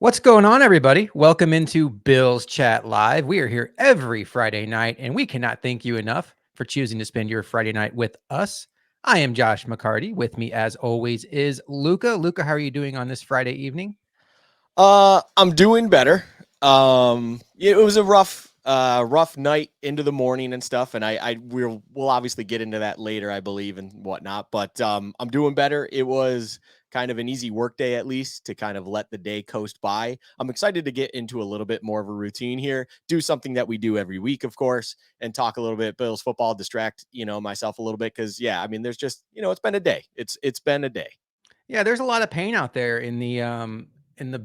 What's going on, everybody? Welcome into Bill's Chat Live. We are here every Friday night, and we cannot thank you enough for choosing to spend your Friday night with us. I am Josh McCarty. With me, as always, is Luka. Luka, how are you doing on this Friday evening? I'm doing better. It was a rough night into the morning and stuff, and we'll obviously get into that later, I believe, and whatnot. But I'm doing better. It was kind of an easy work day, at least, to kind of let the day coast by. I'm excited to get into a little bit more of a routine here, do something that we do every week, of course, and talk a little bit Bills football, distract myself a little bit because yeah, I mean, there's just it's been a day. It's been a day. Yeah, there's a lot of pain out there in the the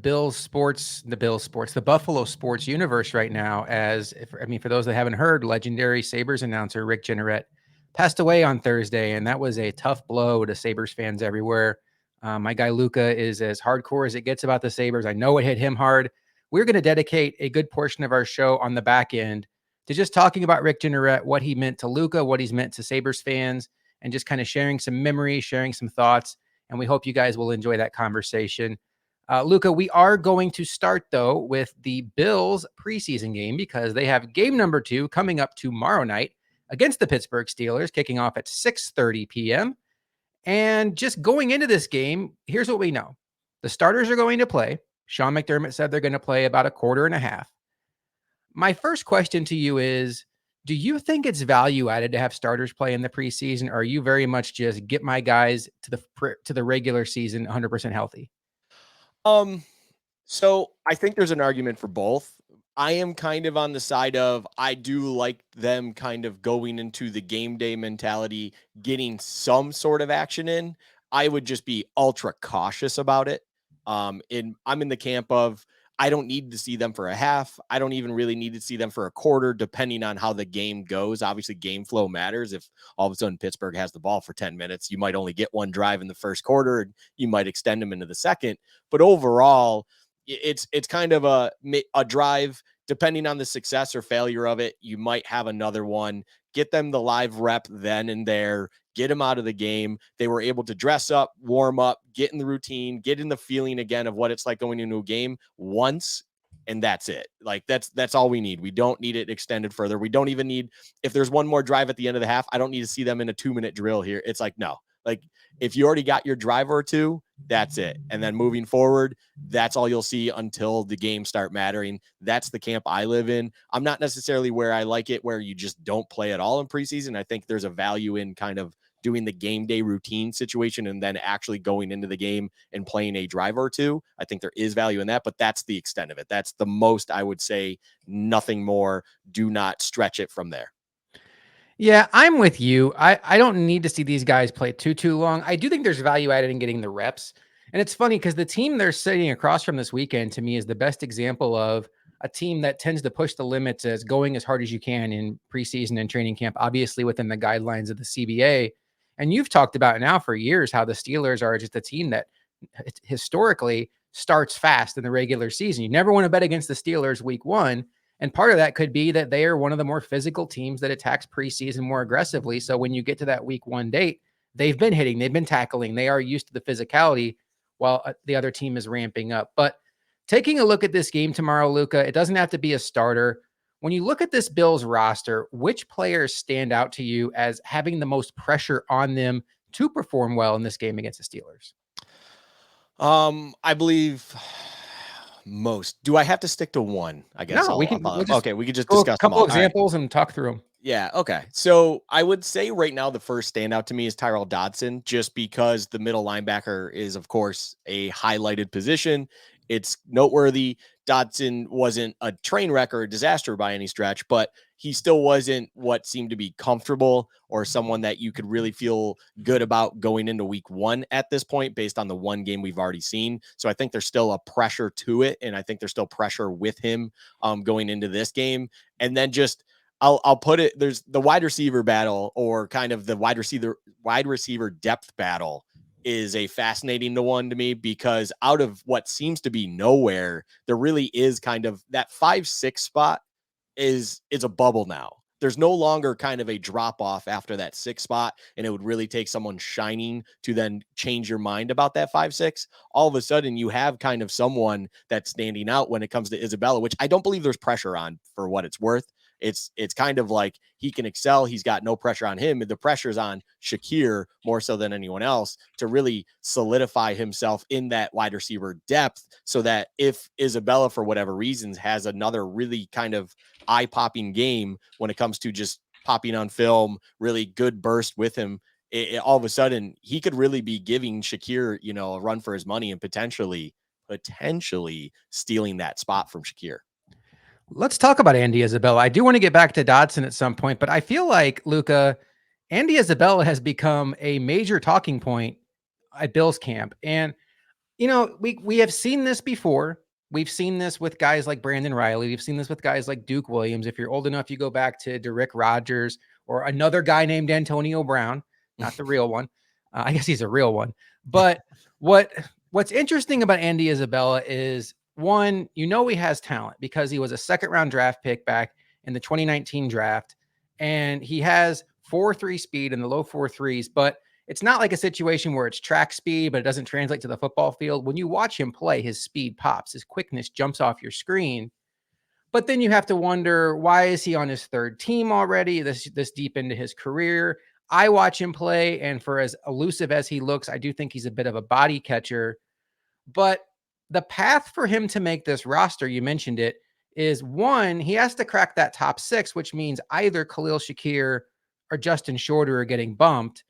Buffalo sports universe right now. For those that haven't heard, legendary Sabres announcer Rick Jeanneret passed away on Thursday, and that was a tough blow to Sabres fans everywhere. My guy Luka is as hardcore as it gets about the Sabres. I know it hit him hard. We're going to dedicate a good portion of our show on the back end to just talking about Rick Jeanneret, what he meant to Luka, what he's meant to Sabres fans, and just kind of sharing some memories, sharing some thoughts, and we hope you guys will enjoy that conversation. Luka, we are going to start, though, with the Bills preseason game because they have game number 2 coming up tomorrow night against the Pittsburgh Steelers, kicking off at 6:30 p.m. And just going into this game, here's what we know. The starters are going to play. Sean McDermott said they're going to play about a quarter and a half. My first question to you is, do you think it's value added to have starters play in the preseason, or are you very much just get my guys to the regular season 100% healthy? Um, so I think there's an argument for both. I am kind of on the side of I do like them kind of going into the game day mentality, getting some sort of action in. I would just be ultra cautious about it. I'm in the camp of I don't need to see them for a half. I don't even really need to see them for a quarter, depending on how the game goes. Obviously, game flow matters. If all of a sudden Pittsburgh has the ball for 10 minutes, you might only get one drive in the first quarter, and you might extend them into the second. But overall, it's kind of a drive. Depending on the success or failure of it, you might have another one. Get them the live rep then and there. Get them out of the game. They were able to dress up, warm up, get in the routine, get in the feeling again of what it's like going into a game once, and that's it. Like that's all we need. We don't need it extended further. We don't even need if there's one more drive at the end of the half. I don't need to see them in a 2-minute drill here. It's like no. Like if you already got your drive or two, that's it. And then moving forward, that's all you'll see until the games start mattering. That's the camp I live in. I'm not necessarily where I like it, where you just don't play at all in preseason. I think there's a value in kind of doing the game day routine situation and then actually going into the game and playing a drive or two. I think there is value in that, but that's the extent of it. That's the most I would say, nothing more. Do not stretch it from there. Yeah, I'm with you. I don't need to see these guys play too long. I do think there's value added in getting the reps. And it's funny because the team they're sitting across from this weekend to me is the best example of a team that tends to push the limits as going as hard as you can in preseason and training camp, obviously within the guidelines of the CBA. And you've talked about now for years how the Steelers are just a team that historically starts fast in the regular season. You never want to bet against the Steelers week 1, and part of that could be that they are one of the more physical teams that attacks preseason more aggressively. So when you get to that week 1 date, they've been hitting, they've been tackling, they are used to the physicality while the other team is ramping up. But taking a look at this game tomorrow, Luka, it doesn't have to be a starter. When you look at this Bills roster, which players stand out to you as having the most pressure on them to perform well in this game against the Steelers? I believe most. Do I have to stick to one? I guess No, we'll just okay. We could just go a discuss them couple all. All right. examples and talk through them. Yeah. Okay. So I would say right now the first standout to me is Tyrell Dodson, just because the middle linebacker is, of course, a highlighted position. It's noteworthy. Dodson wasn't a train wreck or a disaster by any stretch, but he still wasn't what seemed to be comfortable or someone that you could really feel good about going into week 1 at this point, based on the one game we've already seen. So I think there's still a pressure to it. And I think there's still pressure with him going into this game. And then just, I'll put it, there's the wide receiver battle, or kind of the wide receiver depth battle, is a fascinating one to me, because out of what seems to be nowhere, there really is kind of that 5-6 spot is a bubble now. there's no longer kind of a drop off after that 6 spot, and it would really take someone shining to then change your mind about that 5-6. All of a sudden, you have kind of someone that's standing out when it comes to Isabella, which I don't believe there's pressure on for what it's worth. It's kind of like he can excel. He's got no pressure on him. The pressure's on Shakir more so than anyone else to really solidify himself in that wide receiver depth, so that if Isabella, for whatever reasons, has another really kind of eye-popping game when it comes to just popping on film, really good burst with him, all of a sudden he could really be giving Shakir, a run for his money and potentially stealing that spot from Shakir. Let's talk about Andy Isabella. I do want to get back to Dodson at some point, but I feel like, Luka, Andy Isabella has become a major talking point at Bills camp. And, we have seen this before. We've seen this with guys like Brandon Riley. We've seen this with guys like Duke Williams. If you're old enough, you go back to Rick Rodgers or another guy named Antonio Brown, not the real one. I guess he's a real one. But what's interesting about Andy Isabella is, one, he has talent because he was a second-round draft pick back in the 2019 draft, and he has 4.3 speed in the low 4.3s, but it's not like a situation where it's track speed, but it doesn't translate to the football field. When you watch him play, his speed pops, his quickness jumps off your screen. But then you have to wonder, why is he on his third team already, this deep into his career? I watch him play, and for as elusive as he looks, I do think he's a bit of a body catcher. But the path for him to make this roster, you mentioned it, is one, he has to crack that top 6, which means either Khalil Shakir or Justin Shorter are getting bumped.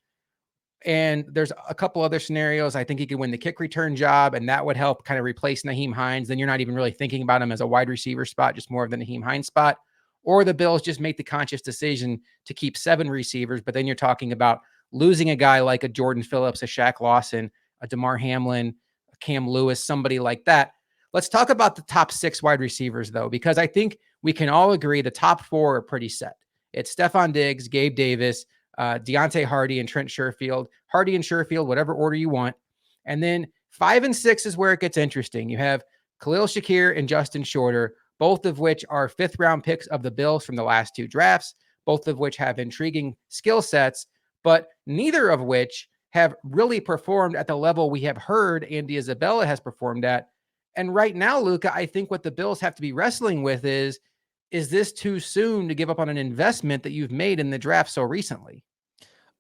And there's a couple other scenarios. I think he could win the kick return job, and that would help kind of replace Nyheim Hines. Then you're not even really thinking about him as a wide receiver spot, just more of the Nyheim Hines spot. Or the Bills just make the conscious decision to keep 7 receivers, but then you're talking about losing a guy like a Jordan Phillips, a Shaq Lawson, a DeMar Hamlin, a Cam Lewis, somebody like that. Let's talk about the top 6 wide receivers, though, because I think we can all agree the top 4 are pretty set. It's Stephon Diggs, Gabe Davis, Deontay Hardy, and Trent Sherfield. Hardy and Sherfield, whatever order you want. And then 5 and 6 is where it gets interesting. You have Khalil Shakir and Justin Shorter, both of which are 5th-round picks of the Bills from the last 2 drafts, both of which have intriguing skill sets, but neither of which have really performed at the level we have heard Andy Isabella has performed at. And right now, Luka, I think what the Bills have to be wrestling with is this too soon to give up on an investment that you've made in the draft so recently?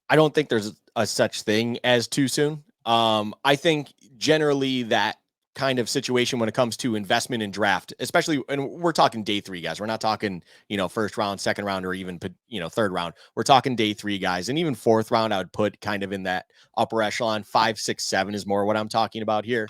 I don't think there's a such thing as too soon. I think generally that kind of situation when it comes to investment in draft, especially, and we're talking day 3 guys. We're not talking, first round, second round, or even, third round. We're talking day 3 guys, and even 4th round, I would put kind of in that upper echelon. 5, 6, 7 is more what I'm talking about here.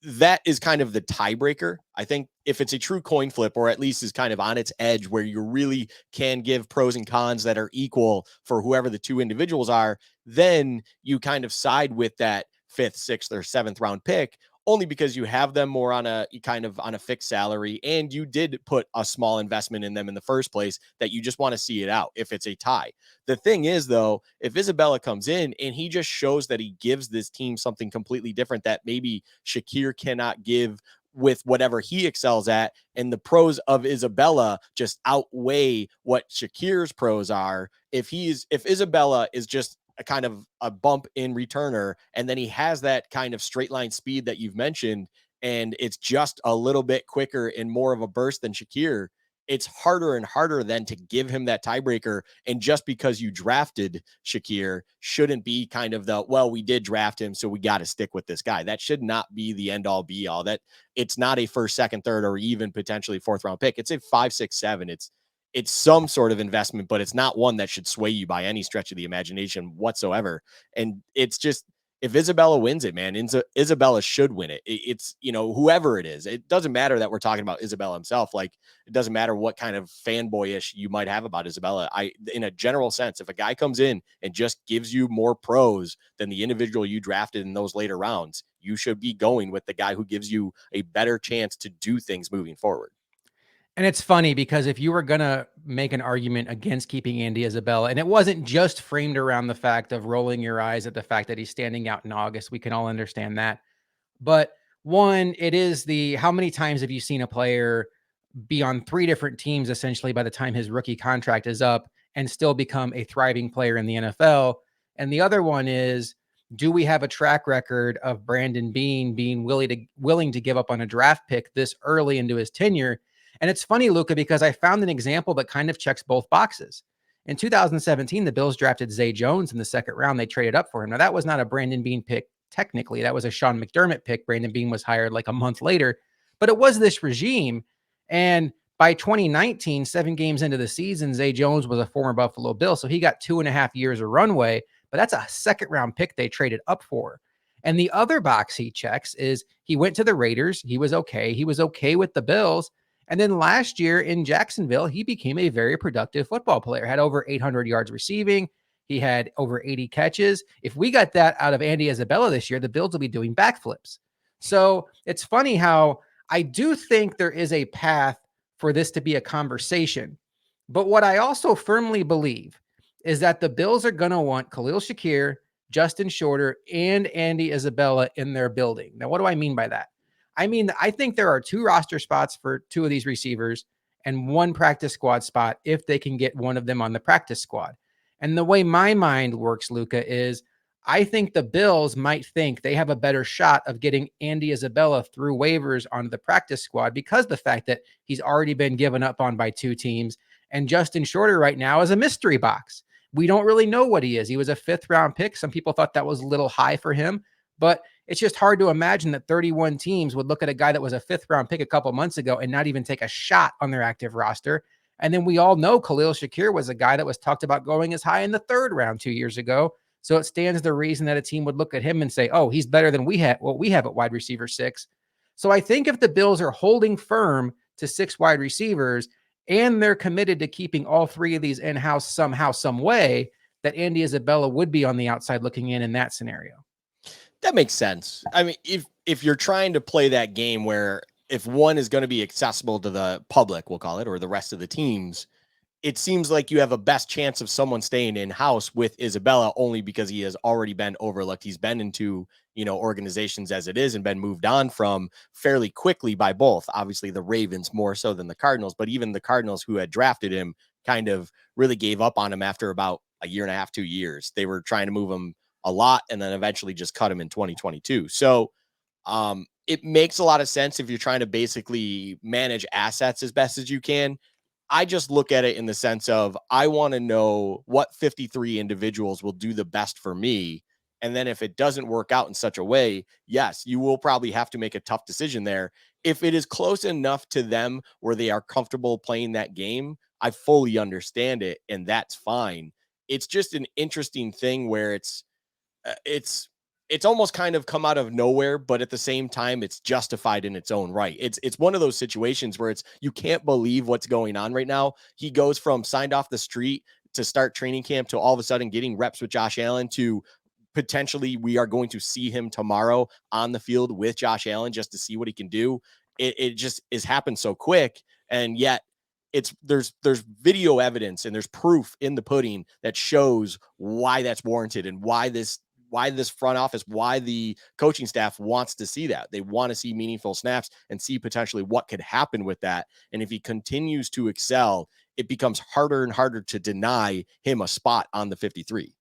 That is kind of the tiebreaker. I think if it's a true coin flip, or at least is kind of on its edge where you really can give pros and cons that are equal for whoever the 2 individuals are, then you kind of side with that 5th, 6th, or 7th round pick, only because you have them more on a kind of on a fixed salary, and you did put a small investment in them in the first place that you just want to see it out if it's a tie. The thing is, though, if Isabella comes in and he just shows that he gives this team something completely different that maybe Shakir cannot give with whatever he excels at, and the pros of Isabella just outweigh what Shakir's pros are, if Isabella is just a kind of a bump in returner, and then he has that kind of straight line speed that you've mentioned, and it's just a little bit quicker and more of a burst than Shakir, it's harder and harder then to give him that tiebreaker. And just because you drafted Shakir shouldn't be kind of well, we did draft him, so we got to stick with this guy. That should not be the end all be all. That it's not a first, second, third, or even potentially 4th round pick. It's a 5, 6, 7. It's some sort of investment, but it's not one that should sway you by any stretch of the imagination whatsoever. And it's just, if Isabella wins it, man, Isabella should win it. It's, whoever it is, it doesn't matter that we're talking about Isabella himself. Like, it doesn't matter what kind of fanboyish you might have about Isabella. In a general sense, if a guy comes in and just gives you more pros than the individual you drafted in those later rounds, you should be going with the guy who gives you a better chance to do things moving forward. And it's funny because if you were going to make an argument against keeping Andy Isabella, and it wasn't just framed around the fact of rolling your eyes at the fact that he's standing out in August, we can all understand that. But one, it is how many times have you seen a player be on 3 different teams essentially by the time his rookie contract is up and still become a thriving player in the NFL. And the other one is, do we have a track record of Brandon Beane being willing to give up on a draft pick this early into his tenure? And it's funny, Luka, because I found an example that kind of checks both boxes. In 2017, the Bills drafted Zay Jones in the second round. They traded up for him. Now, that was not a Brandon Beane pick technically. That was a Sean McDermott pick. Brandon Beane was hired like a month later, but it was this regime. And by 2019, 7 games into the season, Zay Jones was a former Buffalo Bill. So he got 2.5 years of runway, but that's a second round pick they traded up for. And the other box he checks is he went to the Raiders. He was okay. He was okay with the Bills. And then last year in Jacksonville, he became a very productive football player, had over 800 yards receiving. He had over 80 catches. If we got that out of Andy Isabella this year, the Bills will be doing backflips. So it's funny how I do think there is a path for this to be a conversation. But what I also firmly believe is that the Bills are going to want Khalil Shakir, Justin Shorter, and Andy Isabella in their building. Now, what do I mean by that? I mean, I think there are 2 roster spots for 2 of these receivers and 1 practice squad spot if they can get one of them on the practice squad. And the way my mind works, Luka, is I think the Bills might think they have a better shot of getting Andy Isabella through waivers onto the practice squad because the fact that he's already been given up on by 2 teams. And Justin Shorter right now is a mystery box. We don't really know what he is. He was a 5th round pick. Some people thought that was a little high for him, but it's just hard to imagine that 31 teams would look at a guy that was a 5th round pick a couple months ago and not even take a shot on their active roster. And then we all know Khalil Shakir was a guy that was talked about going as high in the 3rd round 2 years ago. So it stands the reason that a team would look at him and say, oh, he's better than what we have at wide receiver 6. So I think if the Bills are holding firm to 6 wide receivers and they're committed to keeping all 3 of these in-house somehow, some way, that Andy Isabella would be on the outside looking in that scenario. That makes sense. I mean, if you're trying to play that game where if one is going to be accessible to the public, we'll call it, or the rest of the teams, it seems like you have a best chance of someone staying in-house with Isabella only because he has already been overlooked. He's been into, organizations as it is and been moved on from fairly quickly by both. Obviously, the Ravens more so than the Cardinals, but even the Cardinals who had drafted him kind of really gave up on him after about a year and a half, 2 years. They were trying to move him a lot and then eventually just cut him in 2022. So it makes a lot of sense if you're trying to basically manage assets as best as you can. I just look at it in the sense of I want to know what 53 individuals will do the best for me. And then if it doesn't work out in such a way, yes, you will probably have to make a tough decision there. If it is close enough to them where they are comfortable playing that game, I fully understand it, and that's fine. It's just an interesting thing where it's almost kind of come out of nowhere, but at the same time, it's justified in its own right. It's one of those situations where you can't believe what's going on right now. He goes from signed off the street to start training camp to all of a sudden getting reps with Josh Allen to potentially we are going to see him tomorrow on the field with Josh Allen just to see what he can do. It just is happened so quick, and yet there's video evidence and there's proof in the pudding that shows why that's warranted and why this front office, why the coaching staff wants to see that. They want to see meaningful snaps and see potentially what could happen with that. And if he continues to excel, it becomes harder and harder to deny him a spot on the 53.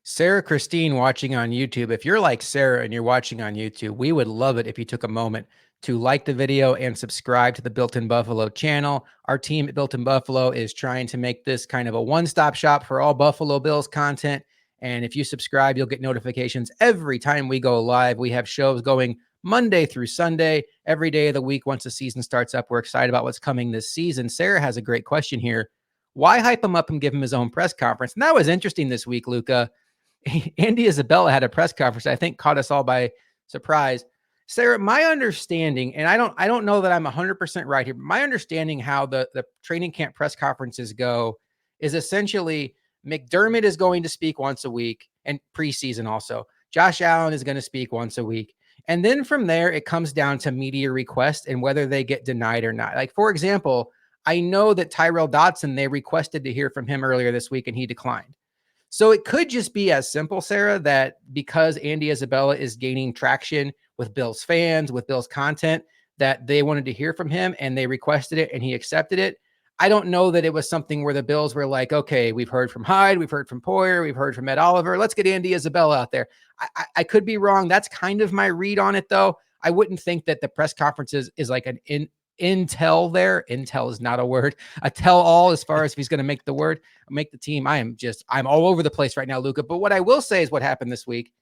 Sarah Christine watching on YouTube. If you're like Sarah and you're watching on YouTube, we would love it if you took a moment to like the video and subscribe to the Built in Buffalo channel. Our team at Built in Buffalo is trying to make this kind of a one-stop shop for all Buffalo Bills content. And if you subscribe, you'll get notifications every time we go live. We have shows going Monday through Sunday, every day of the week. Once the season starts up, we're excited about what's coming this season. Sarah has a great question here. Why hype him up and give him his own press conference? And that was interesting this week, Luka. Andy Isabella had a press conference, I think caught us all by surprise. Sarah, my understanding, and I don't know that I'm 100% right here, but my understanding how the training camp press conferences go is essentially McDermott is going to speak once a week, and preseason also. Josh Allen is going to speak once a week. And then from there, it comes down to media requests and whether they get denied or not. Like, for example, I know that Tyrell Dodson, they requested to hear from him earlier this week and he declined. So it could just be as simple, Sarah, that because Andy Isabella is gaining traction with Bills fans, with Bills content, that they wanted to hear from him and they requested it and he accepted it. I don't know that it was something where the Bills were like, okay, we've heard from Hyde, we've heard from Poyer, we've heard from Ed Oliver. Let's get Andy Isabella out there. I could be wrong. That's kind of my read on it, though. I wouldn't think that the press conferences is like an intel there. Intel is not a word. A tell all as far as if he's going to make the team. I'm all over the place right now, Luka. But what I will say is what happened this week.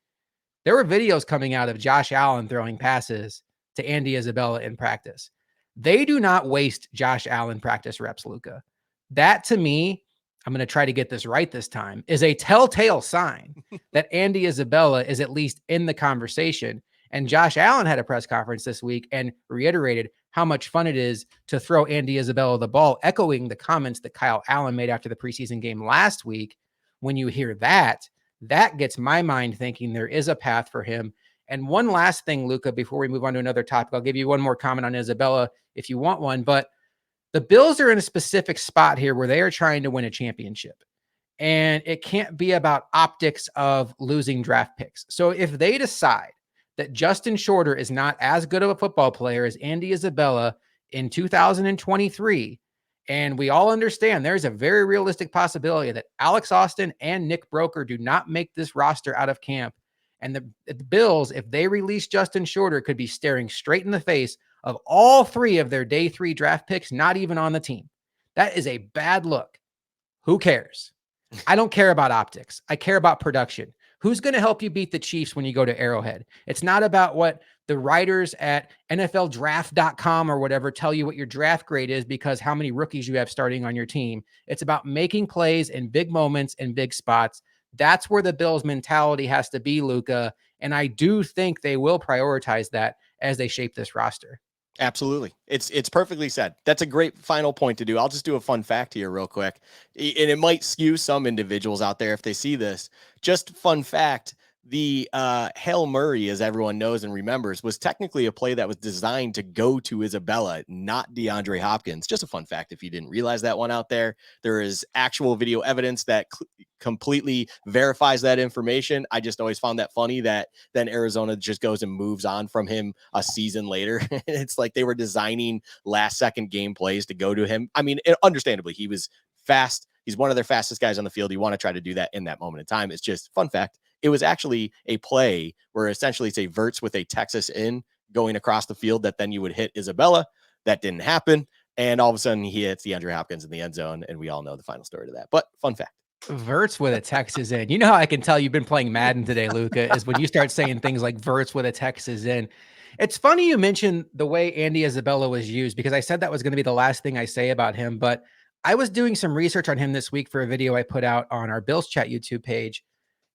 There were videos coming out of Josh Allen throwing passes to Andy Isabella in practice. They do not waste Josh Allen practice reps, Luka. That to me, I'm going to try to get this right this time, is a telltale sign that Andy Isabella is at least in the conversation. And Josh Allen had a press conference this week and reiterated how much fun it is to throw Andy Isabella the ball, echoing the comments that Kyle Allen made after the preseason game last week. When you hear that, that gets my mind thinking there is a path for him. And one last thing, Luka, before we move on to another topic, I'll give you one more comment on Isabella if you want one. But the Bills are in a specific spot here where they are trying to win a championship. And it can't be about optics of losing draft picks. So if they decide that Justin Shorter is not as good of a football player as Andy Isabella in 2023, and we all understand there's a very realistic possibility that Alex Austin and Nick Broker do not make this roster out of camp. And the Bills, if they release Justin Shorter, could be staring straight in the face of all three of their day 3 draft picks, not even on the team. That is a bad look. Who cares? I don't care about optics. I care about production. Who's going to help you beat the Chiefs when you go to Arrowhead? It's not about what the writers at NFLdraft.com or whatever tell you what your draft grade is because how many rookies you have starting on your team. It's about making plays in big moments and big spots. That's where the Bills mentality has to be, Luka. And I do think they will prioritize that as they shape this roster. Absolutely. It's perfectly said. That's a great final point to do. I'll just do a fun fact here real quick. And it might skew some individuals out there if they see this. Just fun fact. The Hail Murray, as everyone knows and remembers, was technically a play that was designed to go to Isabella, not DeAndre Hopkins. Just a fun fact if you didn't realize that one out there. There is actual video evidence that completely verifies that information. I just always found that funny that then Arizona just goes and moves on from him a season later. It's like they were designing last second game plays to go to him. I mean, understandably, he was fast. He's one of their fastest guys on the field. You want to try to do that in that moment in time. It's just fun fact. It was actually a play where essentially it's a verts with a Texas in going across the field that then you would hit Isabella. That didn't happen. And all of a sudden he hits DeAndre Hopkins in the end zone. And we all know the final story to that. But fun fact. Verts with a Texas in. You know how I can tell you've been playing Madden today, Luka, is when you start saying things like verts with a Texas in. It's funny you mentioned the way Andy Isabella was used because I said that was going to be the last thing I say about him. But I was doing some research on him this week for a video I put out on our Bills Chat YouTube page.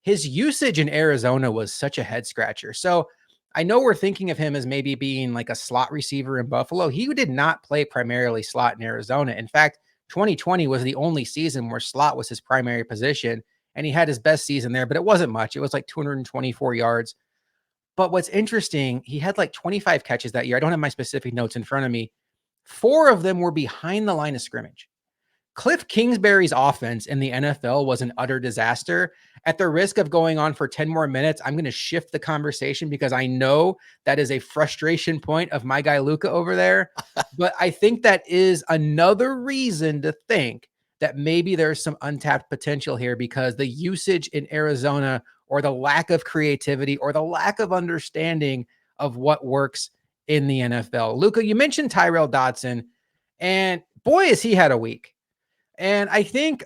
His usage in Arizona was such a head scratcher. So I know we're thinking of him as maybe being like a slot receiver in Buffalo. He did not play primarily slot in Arizona. In fact, 2020 was the only season where slot was his primary position, and he had his best season there, but it wasn't much. It was like 224 yards. But what's interesting, he had like 25 catches that year. I don't have my specific notes in front of me. 4 of them were behind the line of scrimmage. Cliff Kingsbury's offense in the NFL was an utter disaster. At the risk of going on for 10 more minutes, I'm going to shift the conversation because I know that is a frustration point of my guy Luka over there. But I think that is another reason to think that maybe there's some untapped potential here because the usage in Arizona or the lack of creativity or the lack of understanding of what works in the NFL. Luka, you mentioned Tyrell Dodson, and boy, has he had a week. And I think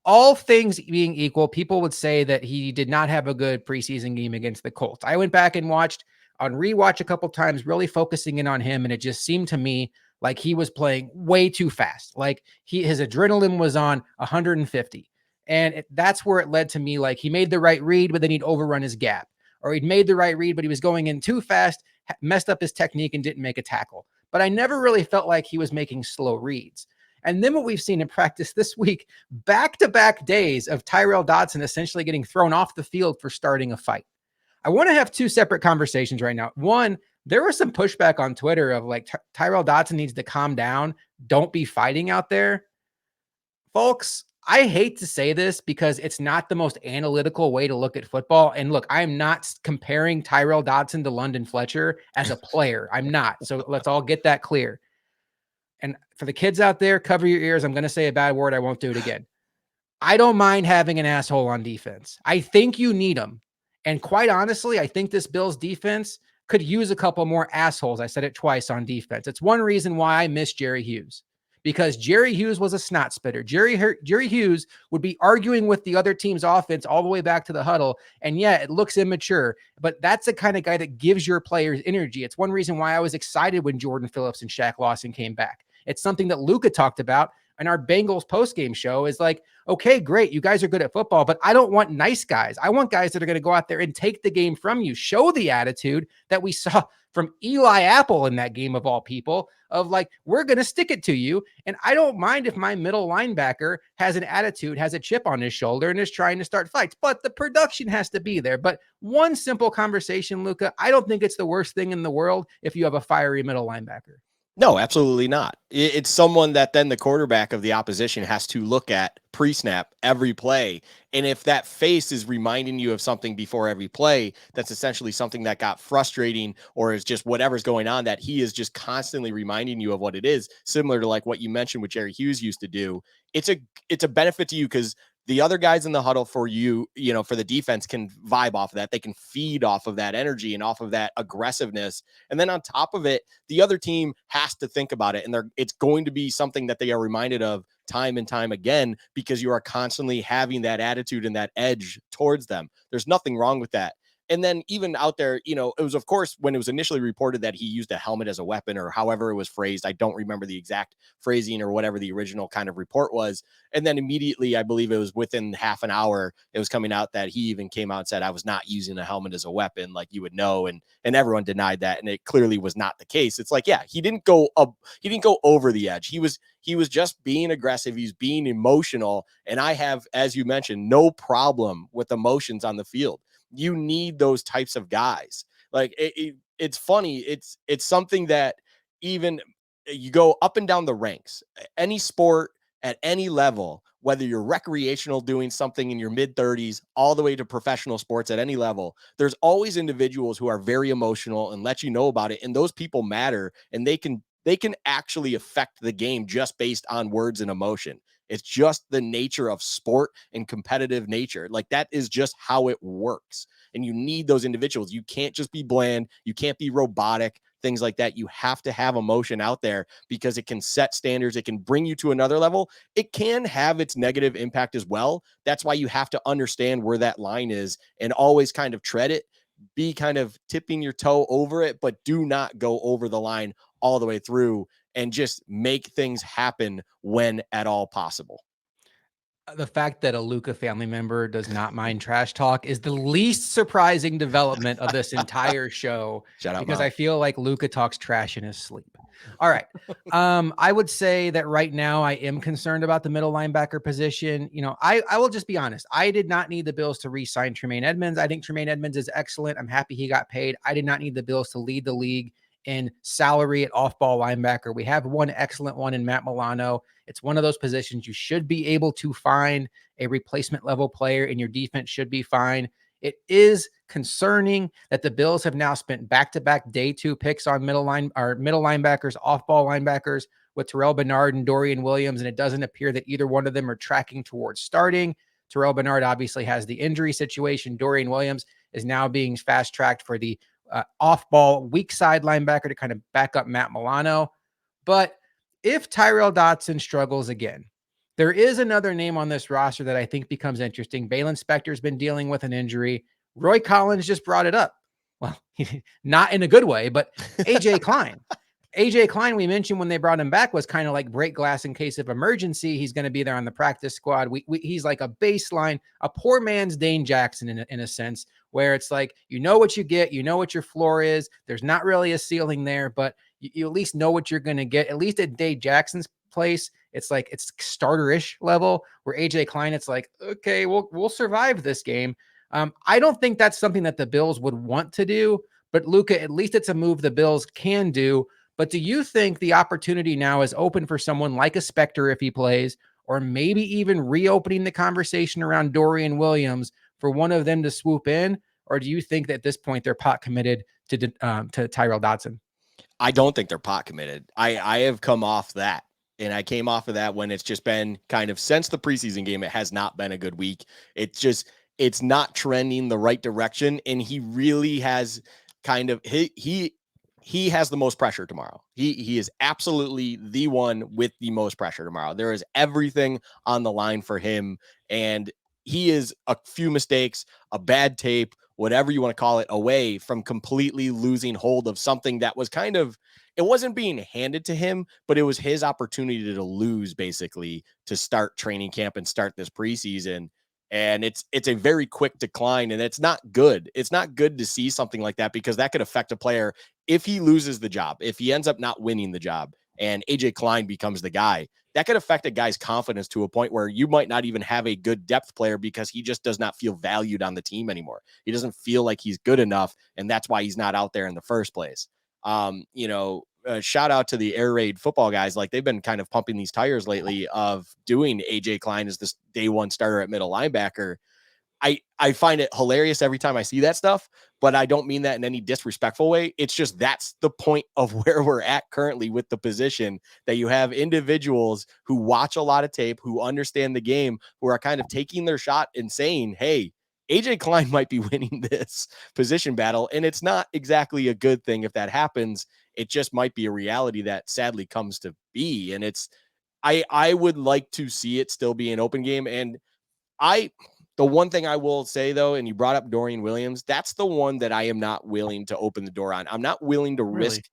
all things being equal, people would say that he did not have a good preseason game against the Colts. I went back and watched on rewatch a couple times, really focusing in on him. And it just seemed to me like he was playing way too fast. Like his adrenaline was on 150. And that's where it led to me. Like he made the right read, but then he'd overrun his gap, or he'd made the right read, but he was going in too fast, messed up his technique and didn't make a tackle. But I never really felt like he was making slow reads. And then what we've seen in practice this week, back-to-back days of Tyrell Dodson essentially getting thrown off the field for starting a fight. I want to have 2 separate conversations right now. One, there was some pushback on Twitter of like Tyrell Dodson needs to calm down. Don't be fighting out there. Folks, I hate to say this because it's not the most analytical way to look at football. And look, I'm not comparing Tyrell Dodson to London Fletcher as a player. I'm not. So let's all get that clear. And for the kids out there, cover your ears. I'm going to say a bad word. I won't do it again. I don't mind having an asshole on defense. I think you need them. And quite honestly, I think this Bills defense could use a couple more assholes. I said it twice on defense. It's one reason why I miss Jerry Hughes, because Jerry Hughes was a snot spitter. Jerry Hughes would be arguing with the other team's offense all the way back to the huddle. And yeah, it looks immature, but that's the kind of guy that gives your players energy. It's one reason why I was excited when Jordan Phillips and Shaq Lawson came back. It's something that Luka talked about in our Bengals postgame show is like, okay, great. You guys are good at football, but I don't want nice guys. I want guys that are going to go out there and take the game from you, show the attitude that we saw from Eli Apple in that game of all people of like, we're going to stick it to you. And I don't mind if my middle linebacker has an attitude, has a chip on his shoulder and is trying to start fights, but the production has to be there. But one simple conversation, Luka, I don't think it's the worst thing in the world if you have a fiery middle linebacker. No, absolutely not. It's someone that then the quarterback of the opposition has to look at pre-snap every play. And if that face is reminding you of something before every play, that's essentially something that got frustrating or is just whatever's going on, that he is just constantly reminding you of what it is, similar to like what you mentioned what Jerry Hughes used to do. It's a benefit to you because the other guys in the huddle for you know, for the defense can vibe off of that. They can feed off of that energy and off of that aggressiveness. And then on top of it, the other team has to think about it. And it's going to be something that they are reminded of time and time again, because you are constantly having that attitude and that edge towards them. There's nothing wrong with that. And then even out there, you know, it was, of course, when it was initially reported that he used a helmet as a weapon or however it was phrased. I don't remember the exact phrasing or whatever the original kind of report was. And then immediately, I believe it was within half an hour, it was coming out that he even came out and said, I was not using a helmet as a weapon, like you would know. And everyone denied that. And it clearly was not the case. It's like, yeah, he didn't go over the edge. He was just being aggressive. He's being emotional. And I have, as you mentioned, no problem with emotions on the field. You need those types of guys. Like it's funny. It's something that even you go up and down the ranks, any sport at any level, whether you're recreational doing something in your mid 30s, all the way to professional sports at any level, there's always individuals who are very emotional and let you know about it. And those people matter, and they can actually affect the game just based on words and emotion. It's just the nature of sport and competitive nature. Like that is just how it works. And you need those individuals. You can't just be bland. You can't be robotic, things like that. You have to have emotion out there because it can set standards. It can bring you to another level. It can have its negative impact as well. That's why you have to understand where that line is and always kind of tread it, be kind of tipping your toe over it, but do not go over the line all the way through, and just make things happen when at all possible. The fact that a Luka family member does not mind trash talk is the least surprising development of this entire show, Shout out, because Mom. I feel like Luka talks trash in his sleep. All right. I would say that right now I am concerned about the middle linebacker position. You know, I will just be honest. I did not need the Bills to re-sign Tremaine Edmonds. I think Tremaine Edmonds is excellent. I'm happy he got paid. I did not need the Bills to lead the league in salary at off-ball linebacker. We have one excellent one in Matt Milano. It's one of those positions you should be able to find a replacement level player, and your defense should be fine. It is concerning that the Bills have now spent back-to-back day 2 picks on middle linebackers, off-ball linebackers with Terrell Bernard and Dorian Williams, and it doesn't appear that either one of them are tracking towards starting. Terrell Bernard obviously has the injury situation. Dorian Williams is now being fast-tracked for the off-ball weak side linebacker to kind of back up Matt Milano. But if Tyrell Dodson struggles again, there is another name on this roster that I think becomes interesting. Balin Spector's been dealing with an injury. Roy Collins just brought it up. Well, not in a good way, but AJ Klein. AJ Klein, we mentioned when they brought him back, was kind of like break glass in case of emergency. He's going to be there on the practice squad. He's like a baseline, a poor man's Dane Jackson in a sense, where it's like, you know what you get, you know what your floor is. There's not really a ceiling there, but you at least know what you're going to get. At least at Dane Jackson's place, it's like it's starter-ish level, where AJ Klein, it's like, okay, we'll survive this game. I don't think that's something that the Bills would want to do, but Luka, at least it's a move the Bills can do. But do you think the opportunity now is open for someone like a Spector if he plays, or maybe even reopening the conversation around Dorian Williams for one of them to swoop in? Or do you think that at this point they're pot committed to Tyrell Dodson? I don't think they're pot committed. I have come off that. And I came off of that when it's just been kind of since the preseason game, it has not been a good week. It's not trending the right direction. And he really has kind of, he has the most pressure tomorrow. He is absolutely the one with the most pressure tomorrow. There is everything on the line for him. And he is a few mistakes, a bad tape, whatever you want to call it, away from completely losing hold of something that was kind of, it wasn't being handed to him, but it was his opportunity to lose, basically, to start training camp and start this preseason. And it's a very quick decline, and it's not good. It's not good to see something like that, because that could affect a player if he loses the job, if he ends up not winning the job and AJ Klein becomes the guy. That could affect a guy's confidence to a point where you might not even have a good depth player because he just does not feel valued on the team anymore. He doesn't feel like he's good enough, and that's why he's not out there in the first place. Shout out to the air raid football guys. Like, they've been kind of pumping these tires lately of doing AJ Klein as this day one starter at middle linebacker. I find it hilarious every time I see that stuff, but I don't mean that in any disrespectful way. It's just, that's the point of where we're at currently with the position, that you have individuals who watch a lot of tape, who understand the game, who are kind of taking their shot and saying, hey, AJ Klein might be winning this position battle. And it's not exactly a good thing if that happens. It just might be a reality that sadly comes to be. And I would like to see it still be an open game. And the one thing I will say, though, and you brought up Dorian Williams, that's the one that I am not willing to open the door on. I'm not willing to risk.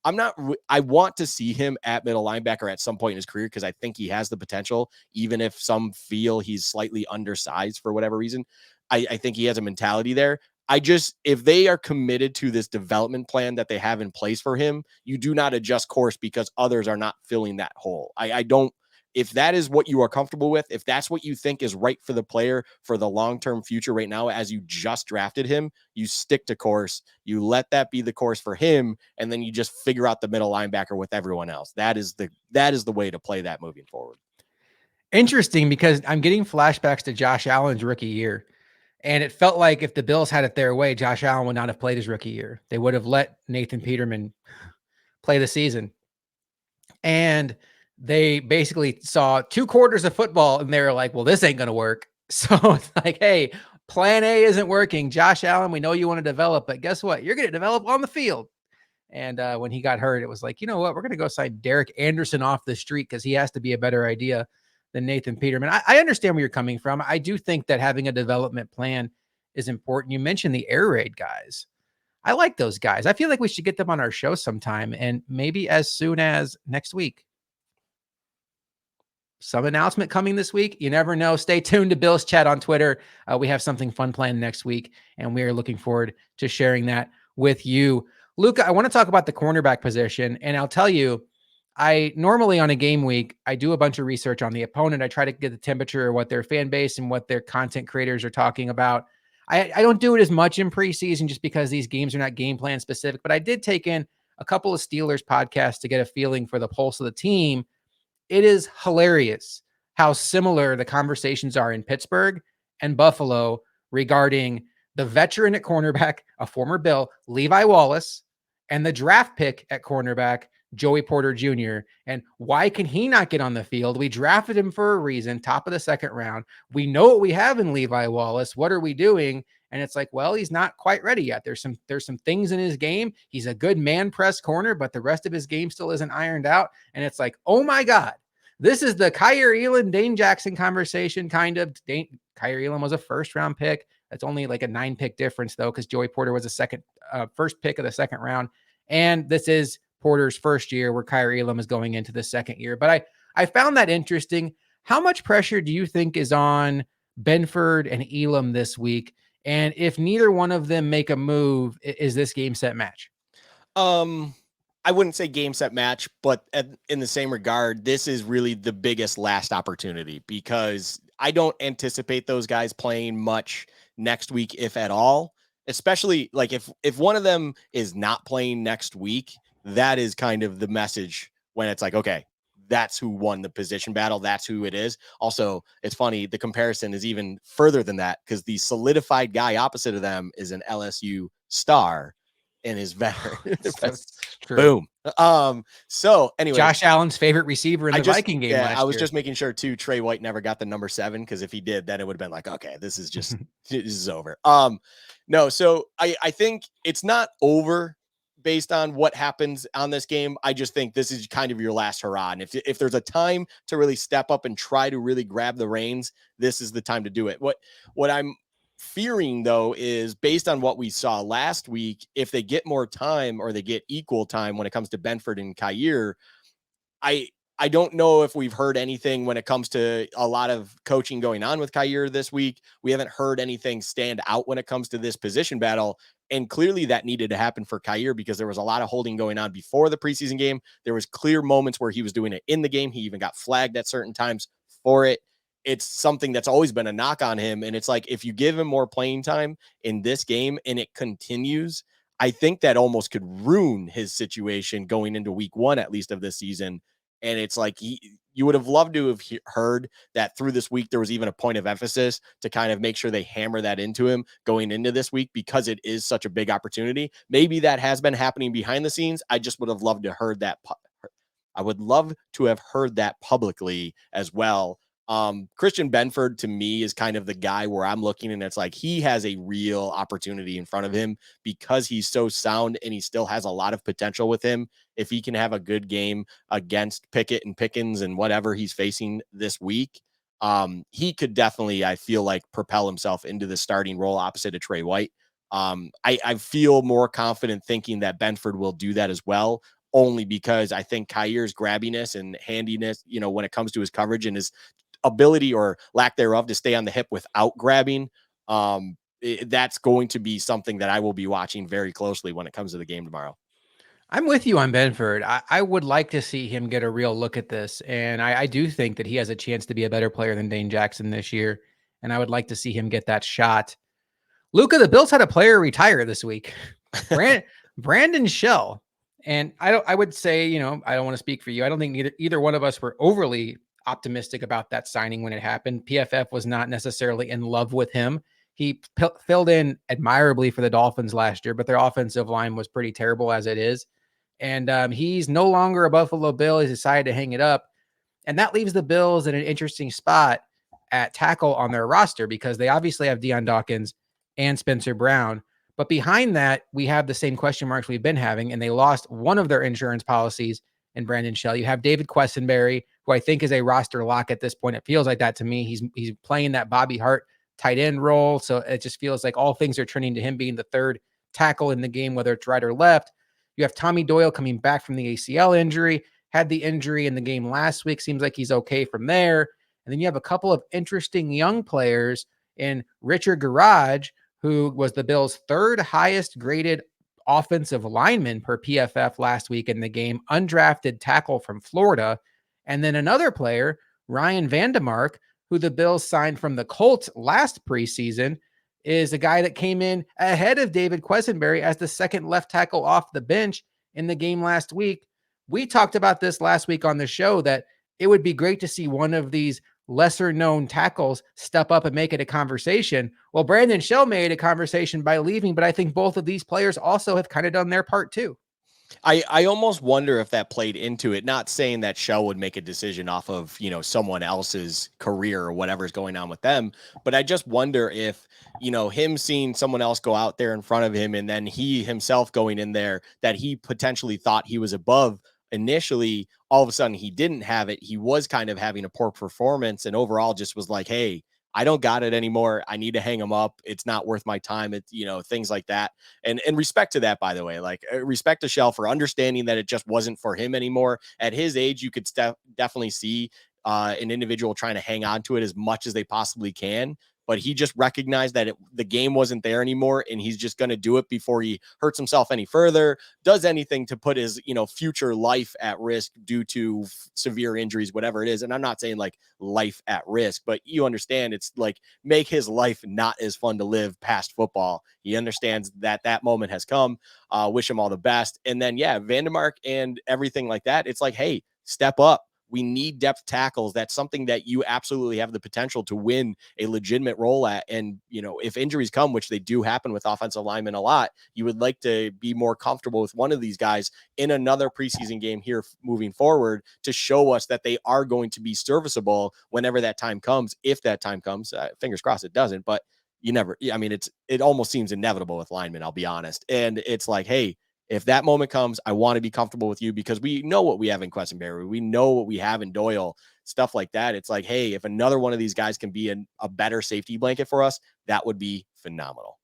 I want to see him at middle linebacker at some point in his career, because I think he has the potential, even if some feel he's slightly undersized for whatever reason. I think he has a mentality there. If they are committed to this development plan that they have in place for him, you do not adjust course because others are not filling that hole. I don't. If that is what you are comfortable with, if that's what you think is right for the player for the long-term future right now, as you just drafted him, you stick to course, you let that be the course for him, and then you just figure out the middle linebacker with everyone else. That is the way to play that moving forward. Interesting, because I'm getting flashbacks to Josh Allen's rookie year. And it felt like if the Bills had it their way, Josh Allen would not have played his rookie year. They would have let Nathan Peterman play the season. And they basically saw 2 quarters of football and they were like, well, this ain't going to work. So it's like, hey, plan A isn't working. Josh Allen, we know you want to develop, but guess what? You're going to develop on the field. And when he got hurt, it was like, you know what? We're going to go sign Derek Anderson off the street because he has to be a better idea than Nathan Peterman. I understand where you're coming from. I do think that having a development plan is important. You mentioned the air raid guys. I like those guys. I feel like we should get them on our show sometime, and maybe as soon as next week. Some announcement coming this week. You never know. Stay tuned to Bill's Chat on Twitter. We have something fun planned next week, and we are looking forward to sharing that with you. Luka, I want to talk about the cornerback position, and I'll tell you, I normally on a game week, I do a bunch of research on the opponent. I try to get the temperature of what their fan base and what their content creators are talking about. I don't do it as much in preseason just because these games are not game plan specific, but I did take in a couple of Steelers podcasts to get a feeling for the pulse of the team. It is hilarious how similar the conversations are in Pittsburgh and Buffalo regarding the veteran at cornerback, a former Bill, Levi Wallace, and the draft pick at cornerback, Joey Porter Jr. And why can he not get on the field? We drafted him for a reason, top of the second round. We know what we have in Levi Wallace. What are we doing? And it's like, well, he's not quite ready yet. There's some things in his game. He's a good man press corner, but the rest of his game still isn't ironed out. And it's like, oh my God, this is the Kyer Elam, Dane Jackson conversation, kind of. Kyer Elam was a first round pick. That's only like a 9-pick difference though, because Joey Porter was a first pick of the second round. And this is Porter's first year where Kyer Elam is going into the second year. But I found that interesting. How much pressure do you think is on Benford and Elam this week? And if neither one of them make a move, is this game set match? I wouldn't say game set match, but in the same regard, this is really the biggest last opportunity, because I don't anticipate those guys playing much next week, if at all. Especially like if one of them is not playing next week, that is kind of the message when it's like, okay, that's who won the position battle. That's who it is. Also, it's funny. The comparison is even further than that because the solidified guy opposite of them is an LSU star and is veteran. So true. Boom. So anyways, Josh Allen's favorite receiver in the Viking game last year. I was just making sure too. Trey White never got the number 7 because if he did, then it would have been like, okay, this is just this is over. No, so I think it's not over based on what happens on this game. I just think this is kind of your last hurrah. And if there's a time to really step up and try to really grab the reins, this is the time to do it. What I'm fearing though is based on what we saw last week, if they get more time or they get equal time when it comes to Benford and Kyer, I don't know if we've heard anything when it comes to a lot of coaching going on with Kyer this week. We haven't heard anything stand out when it comes to this position battle. And clearly that needed to happen for Kyer because there was a lot of holding going on before the preseason game. There was clear moments where he was doing it in the game. He even got flagged at certain times for it. It's something that's always been a knock on him. And it's like, if you give him more playing time in this game and it continues, I think that almost could ruin his situation going into week 1, at least of this season. And it's like you would have loved to have heard that through this week, there was even a point of emphasis to kind of make sure they hammer that into him going into this week because it is such a big opportunity. Maybe that has been happening behind the scenes. I just would have loved to heard that. I would love to have heard that publicly as well. Christian Benford to me is kind of the guy where I'm looking and it's like he has a real opportunity in front of him because he's so sound and he still has a lot of potential with him. If he can have a good game against Pickett and Pickens and whatever he's facing this week, he could definitely, I feel like, propel himself into the starting role opposite of Trey White. I feel more confident thinking that Benford will do that as well, only because I think Kyer's grabbiness and handiness, when it comes to his coverage and his ability or lack thereof to stay on the hip without grabbing, that's going to be something that I will be watching very closely when it comes to the game tomorrow. I'm with you on Benford. I would like to see him get a real look at this. And I do think that he has a chance to be a better player than Dane Jackson this year. And I would like to see him get that shot. Luka, the Bills had a player retire this week. Brandon Shell. And I would say, I don't want to speak for you. I don't think either one of us were overly optimistic about that signing when it happened. PFF was not necessarily in love with him. He filled in admirably for the Dolphins last year, but their offensive line was pretty terrible as it is. And he's no longer a Buffalo Bill. He's decided to hang it up. And that leaves the Bills in an interesting spot at tackle on their roster because they obviously have Deion Dawkins and Spencer Brown. But behind that, we have the same question marks we've been having, and they lost one of their insurance policies in Brandon Shell. You have David Quessenberry, who I think is a roster lock at this point. It feels like that to me. He's playing that Bobby Hart tight end role. So it just feels like all things are turning to him being the third tackle in the game, whether it's right or left. You have Tommy Doyle coming back from the ACL injury, had the injury in the game last week. Seems like he's okay from there. And then you have a couple of interesting young players in Richard Garage, who was the Bills' third highest graded offensive lineman per PFF last week in the game, undrafted tackle from Florida. And then another player, Ryan Vandemark, who the Bills signed from the Colts last preseason, is a guy that came in ahead of David Quessenberry as the second left tackle off the bench in the game last week. We talked about this last week on the show that it would be great to see one of these lesser known tackles step up and make it a conversation. Well, Brandon Shell made a conversation by leaving, but I think both of these players also have kind of done their part too. I almost wonder if that played into it, not saying that Shell would make a decision off of, someone else's career or whatever's going on with them. But I just wonder if, him seeing someone else go out there in front of him and then he himself going in there that he potentially thought he was above initially, all of a sudden he didn't have it. He was kind of having a poor performance and overall just was like, hey, I don't got it anymore. I need to hang him up. It's not worth my time. It's, things like that. And respect to that, by the way, like respect to Shell for understanding that it just wasn't for him anymore. At his age, you could definitely see an individual trying to hang on to it as much as they possibly can. But he just recognized that the game wasn't there anymore, and he's just going to do it before he hurts himself any further, does anything to put his, future life at risk due to severe injuries, whatever it is. And I'm not saying like life at risk, but you understand it's like make his life not as fun to live past football. He understands that that moment has come. Wish him all the best. And then, yeah, Vandemark and everything like that. It's like, hey, step up. We need depth tackles. That's something that you absolutely have the potential to win a legitimate role at. And, if injuries come, which they do happen with offensive linemen a lot, you would like to be more comfortable with one of these guys in another preseason game here moving forward to show us that they are going to be serviceable whenever that time comes. If that time comes, fingers crossed it doesn't, but you never, I mean, it almost seems inevitable with linemen, I'll be honest. And it's like, hey, if that moment comes, I want to be comfortable with you because we know what we have in Questenberry. We know what we have in Doyle, stuff like that. It's like, hey, if another one of these guys can be a better safety blanket for us, that would be phenomenal.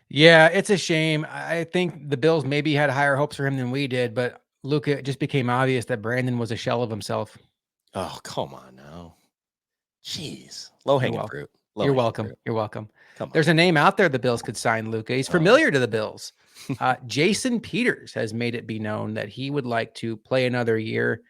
Yeah, it's a shame. I think the Bills maybe had higher hopes for him than we did, but Luka, it just became obvious that Brandon was a shell of himself. Oh, come on now. Jeez. You're Low-hanging welcome. fruit. You're Low-hanging welcome. fruit. You're welcome. Come There's a name out there the Bills could sign Luka. He's on. familiar to the Bills. Jason Peters has made it be known that he would like to play another year.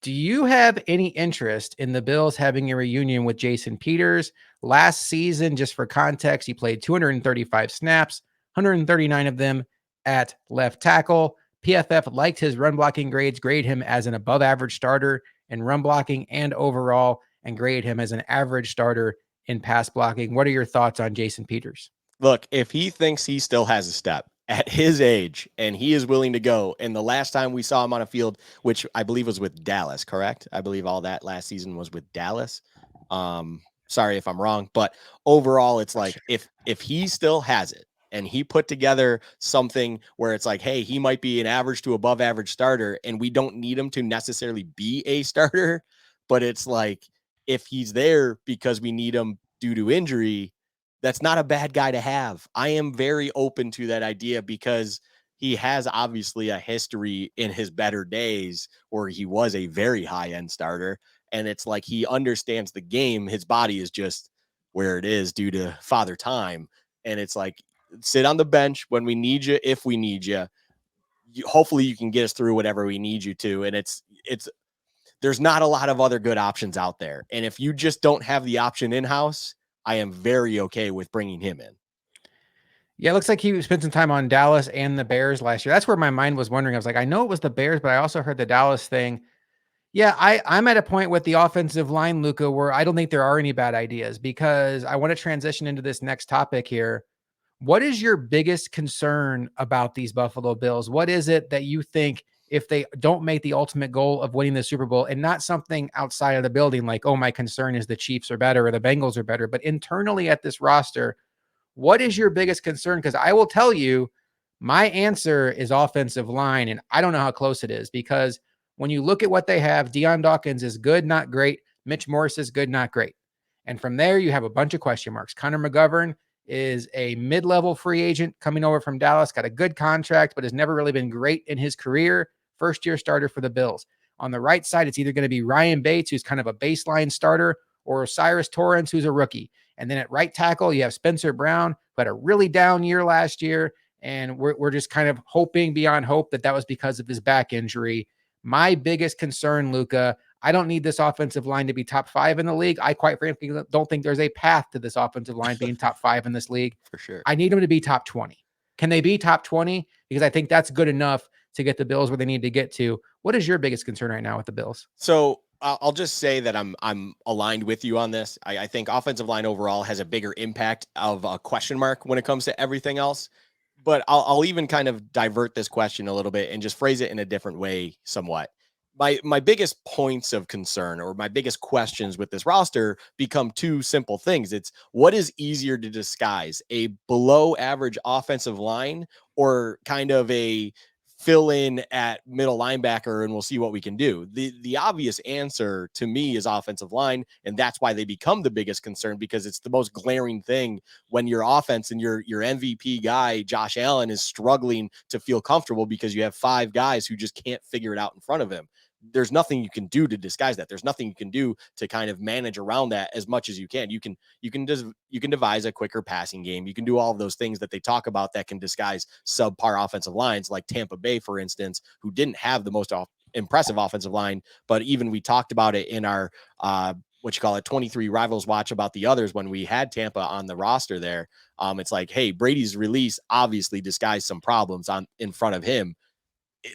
Do you have any interest in the Bills having a reunion with Jason Peters? Last season, just for context, he played 235 snaps, 139 of them at left tackle. PFF liked his run blocking grades, grade him as an above average starter in run blocking and overall, and grade him as an average starter in pass blocking. What are your thoughts on Jason Peters? Look, if he thinks he still has a step at his age and he is willing to go, and the last time we saw him on a field, which I believe was with Dallas, correct? I believe all that last season was with Dallas. Sorry if I'm wrong, but overall, it's like if he still has it and he put together something where it's like, hey, he might be an average to above average starter, and we don't need him to necessarily be a starter, but it's like if he's there because we need him due to injury, that's not a bad guy to have. I am very open to that idea because he has obviously a history in his better days where he was a very high end starter. And it's like he understands the game. His body is just where it is due to father time. And it's like, sit on the bench when we need you, if we need you. Hopefully you can get us through whatever we need you to. And there's not a lot of other good options out there. And if you just don't have the option in house, I am very okay with bringing him in. Yeah, it looks like he spent some time on Dallas and the Bears last year. That's where my mind was wondering. I was like, I know it was the Bears, but I also heard the Dallas thing. Yeah, I'm at a point with the offensive line, Luka, where I don't think there are any bad ideas because I want to transition into this next topic here. What is your biggest concern about these Buffalo Bills? What is it that you think if they don't make the ultimate goal of winning the Super Bowl and not something outside of the building like, oh, my concern is the Chiefs are better or the Bengals are better, but internally at this roster, what is your biggest concern? Because I will tell you, my answer is offensive line, and I don't know how close it is because when you look at what they have, Deion Dawkins is good, not great. Mitch Morse is good, not great. And from there, you have a bunch of question marks. Connor McGovern is a mid-level free agent coming over from Dallas, got a good contract, but has never really been great in his career. First-year starter for the Bills. On the right side, it's either going to be Ryan Bates, who's kind of a baseline starter, or Cyrus Torrence, who's a rookie. And then at right tackle, you have Spencer Brown, who had a really down year last year. And we're just kind of hoping beyond hope that was because of his back injury. My biggest concern, Luka, I don't need this offensive line to be top 5 in the league. I quite frankly don't think there's a path to this offensive line being top 5 in this league. For sure. I need them to be top 20. Can they be top 20? Because I think that's good enough to get the Bills where they need to get to. What is your biggest concern right now with the Bills? So I'll just say that I'm aligned with you on this. I think offensive line overall has a bigger impact of a question mark when it comes to everything else. But I'll even kind of divert this question a little bit and just phrase it in a different way somewhat. My biggest points of concern or my biggest questions with this roster become two simple things. It's what is easier to disguise, a below average offensive line or kind of a fill in at middle linebacker and we'll see what we can do. The obvious answer to me is offensive line, and that's why they become the biggest concern because it's the most glaring thing when your offense and your MVP guy Josh Allen is struggling to feel comfortable because you have 5 guys who just can't figure it out in front of him. There's nothing you can do to disguise that. There's nothing you can do to kind of manage around that as much as you can. You can devise a quicker passing game. You can do all of those things that they talk about that can disguise subpar offensive lines, like Tampa Bay, for instance, who didn't have the most impressive offensive line. But even we talked about it in our what you call it 23 rivals watch about the others when we had Tampa on the roster there. It's like, hey, Brady's release obviously disguised some problems in front of him.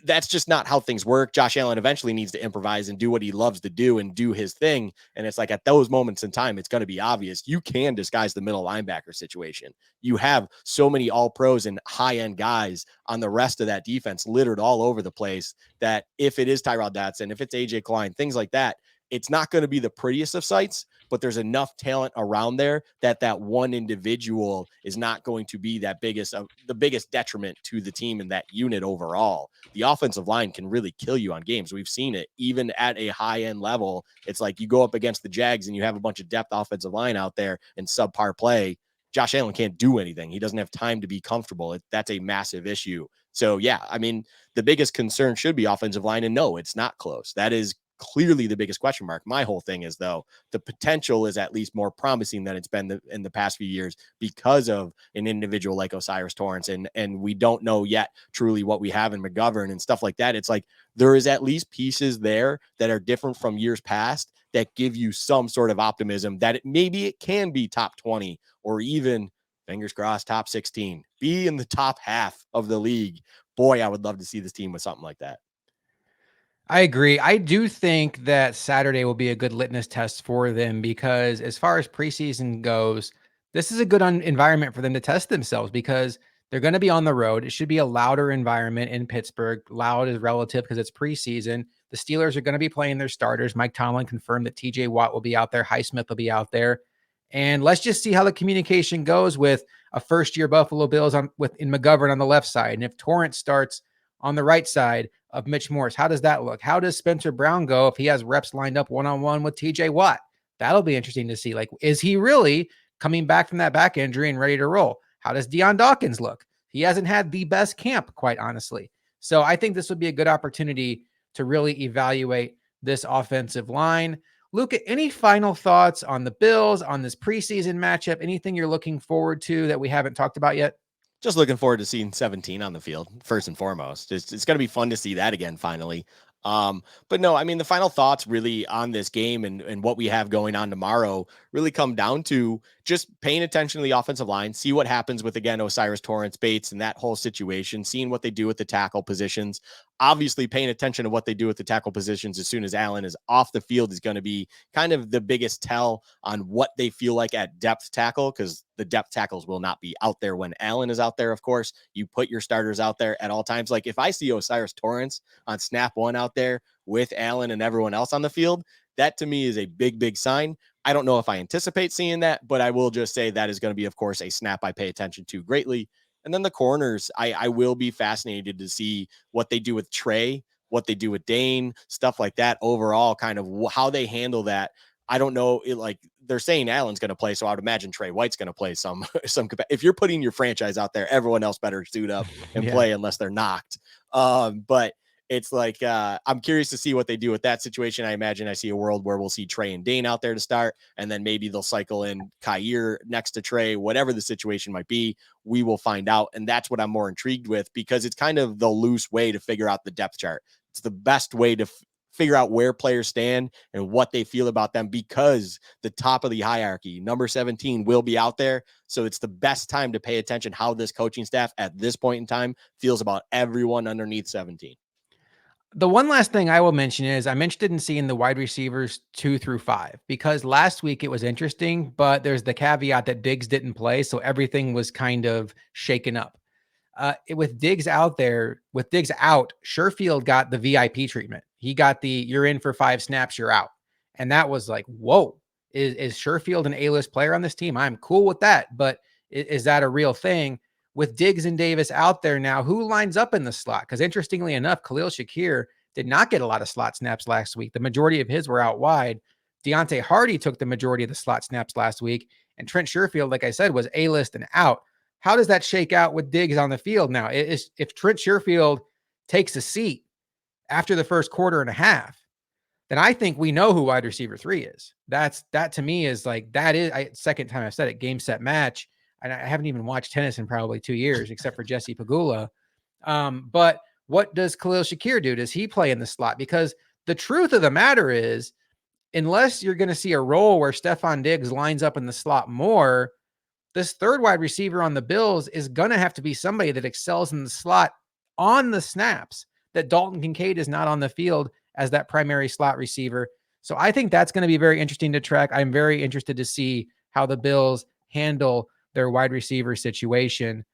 that's just not how things work. Josh Allen eventually needs to improvise and do what he loves to do and do his thing. And it's like at those moments in time, it's going to be obvious. You can disguise the middle linebacker situation. You have so many all pros and high end guys on the rest of that defense littered all over the place that if it is Tyrod Dotson, if it's AJ Klein, things like that, it's not going to be the prettiest of sights, but there's enough talent around there that that one individual is not going to be that the biggest detriment to the team and that unit overall. The offensive line can really kill you on games. We've seen it even at a high end level. It's like you go up against the Jags and you have a bunch of depth offensive line out there and subpar play. Josh Allen can't do anything. He doesn't have time to be comfortable. That's a massive issue. So, yeah, I mean, the biggest concern should be offensive line. And no, it's not close. That is clearly the biggest question mark. My whole thing is, though, the potential is at least more promising than it's been in the past few years because of an individual like O'Cyrus Torrence. And we don't know yet truly what we have in McGovern and stuff like that. It's like there is at least pieces there that are different from years past that give you some sort of optimism that maybe it can be top 20 or even, fingers crossed, top 16, be in the top half of the league. Boy, I would love to see this team with something like that. I agree. I do think that Saturday will be a good litmus test for them because as far as preseason goes, this is a good environment for them to test themselves because they're going to be on the road. It should be a louder environment in Pittsburgh. Loud is relative because it's preseason. The Steelers are going to be playing their starters. Mike Tomlin confirmed that TJ Watt will be out there. Highsmith will be out there. And let's just see how the communication goes with a first-year Buffalo Bills in McGovern on the left side. And if Torrance starts on the right side of Mitch Morse, how does that look? How does Spencer Brown go if he has reps lined up one-on-one with TJ Watt? That'll be interesting to see. Like, is he really coming back from that back injury and ready to roll? How does Deion Dawkins look? He hasn't had the best camp, quite honestly. So I think this would be a good opportunity to really evaluate this offensive line. Luka, any final thoughts on the Bills, on this preseason matchup? Anything you're looking forward to that we haven't talked about yet? Just looking forward to seeing 17 on the field, first and foremost. It's going to be fun to see that again, finally. But no, I mean, the final thoughts really on this game and what we have going on tomorrow really come down to just paying attention to the offensive line, see what happens with, again, O'Cyrus Torrence, Bates, and that whole situation, seeing what they do with the tackle positions. Obviously, paying attention to what they do with the tackle positions as soon as Allen is off the field is going to be kind of the biggest tell on what they feel like at depth tackle, because the depth tackles will not be out there when Allen is out there, of course. You put your starters out there at all times. Like if I see O'Cyrus Torrence on snap one out there with Allen and everyone else on the field, that to me is a big, big sign. I don't know if I anticipate seeing that, but I will just say that is going to be, of course, a snap I pay attention to greatly. And then the corners, I will be fascinated to see what they do with Trey, what they do with Dane, stuff like that overall, kind of how they handle that. I don't know. Like they're saying Allen's going to play, so I would imagine Trey White's going to play some. If you're putting your franchise out there, everyone else better suit up and play unless they're knocked. But it's like I'm curious to see what they do with that situation. I imagine I see a world where we'll see Trey and Dane out there to start, and then maybe they'll cycle in Kyer next to Trey. Whatever the situation might be, we will find out, and that's what I'm more intrigued with because it's kind of the loose way to figure out the depth chart. It's the best way to figure out where players stand and what they feel about them because the top of the hierarchy, number 17, will be out there. So it's the best time to pay attention how this coaching staff at this point in time feels about everyone underneath 17. The one last thing I will mention is I'm interested in seeing the wide receivers 2 through 5 because last week it was interesting, but there's the caveat that Diggs didn't play. So everything was kind of shaken up. With Diggs out, Sherfield got the VIP treatment. He got the you're in for 5 snaps, you're out. And that was like, whoa, is Sherfield an A-list player on this team? I'm cool with that. But is that a real thing? With Diggs and Davis out there now, who lines up in the slot? Because interestingly enough, Khalil Shakir did not get a lot of slot snaps last week. The majority of his were out wide. Deontay Hardy took the majority of the slot snaps last week. And Trent Sherfield, like I said, was A-list and out. How does that shake out with Diggs on the field now? If Trent Sherfield takes a seat after the first quarter and a half, then I think we know who wide receiver 3 is. That to me is like, that is second time I've said it, game, set, match. And I haven't even watched tennis in probably 2 years, except for Jesse Pagula. But what does Khalil Shakir do? Does he play in the slot? Because the truth of the matter is, unless you're going to see a role where Stephon Diggs lines up in the slot more, this third wide receiver on the Bills is going to have to be somebody that excels in the slot on the snaps. that Dalton Kincaid is not on the field as that primary slot receiver. So I think that's going to be very interesting to track. I'm very interested to see how the Bills handle their wide receiver situation.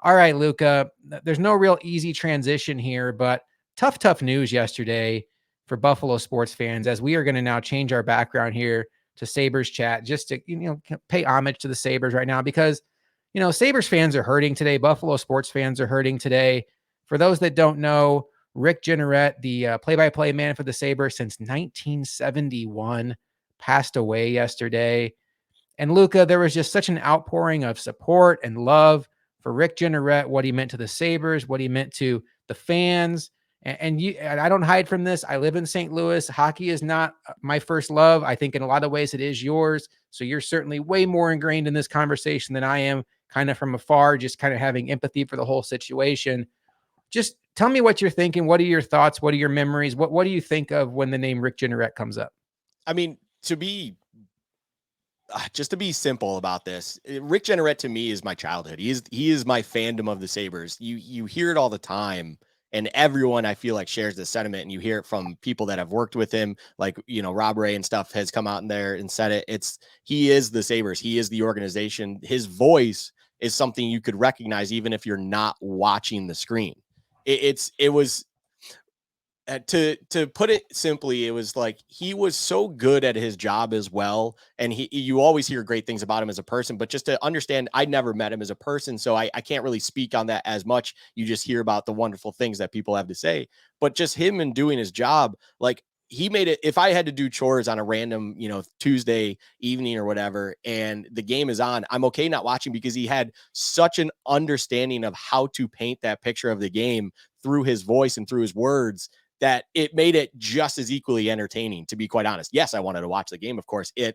All right, Luka, there's no real easy transition here, but tough news yesterday for Buffalo sports fans, as we are going to now change our background here to Sabres chat just to, pay homage to the Sabres right now, because, Sabres fans are hurting today. Buffalo sports fans are hurting today. For those that don't know, Rick Jeanneret, the play-by-play man for the Sabres since 1971, passed away yesterday. And Luka, there was just such an outpouring of support and love for Rick Jeanneret, what he meant to the Sabres, what he meant to the fans. And I don't hide from this. I live in St. Louis. Hockey is not my first love. I think in a lot of ways it is yours. So you're certainly way more ingrained in this conversation than I am, kind of from afar, just kind of having empathy for the whole situation. Just tell me what you're thinking. What are your thoughts? What are your memories? What do you think of when the name Rick Jeanneret comes up? I mean, just to be simple about this, Rick Jeanneret to me is my childhood. He is my fandom of the Sabres. You hear it all the time, and everyone I feel like shares this sentiment, and you hear it from people that have worked with him, like Rob Ray and stuff has come out in there and said it. He is the Sabres. He is the organization. His voice is something you could recognize even if you're not watching the screen. It was to put it simply, it was like he was so good at his job as well, and you always hear great things about him as a person. But just to understand, I never met him as a person, so I can't really speak on that as much. You just hear about the wonderful things that people have to say, but just him and doing his job, like he made it. If I had to do chores on a random Tuesday evening or whatever, and the game is on, I'm okay not watching, because he had such an understanding of how to paint that picture of the game through his voice and through his words, that it made it just as equally entertaining, to be quite honest. Yes, I wanted to watch the game, of course, if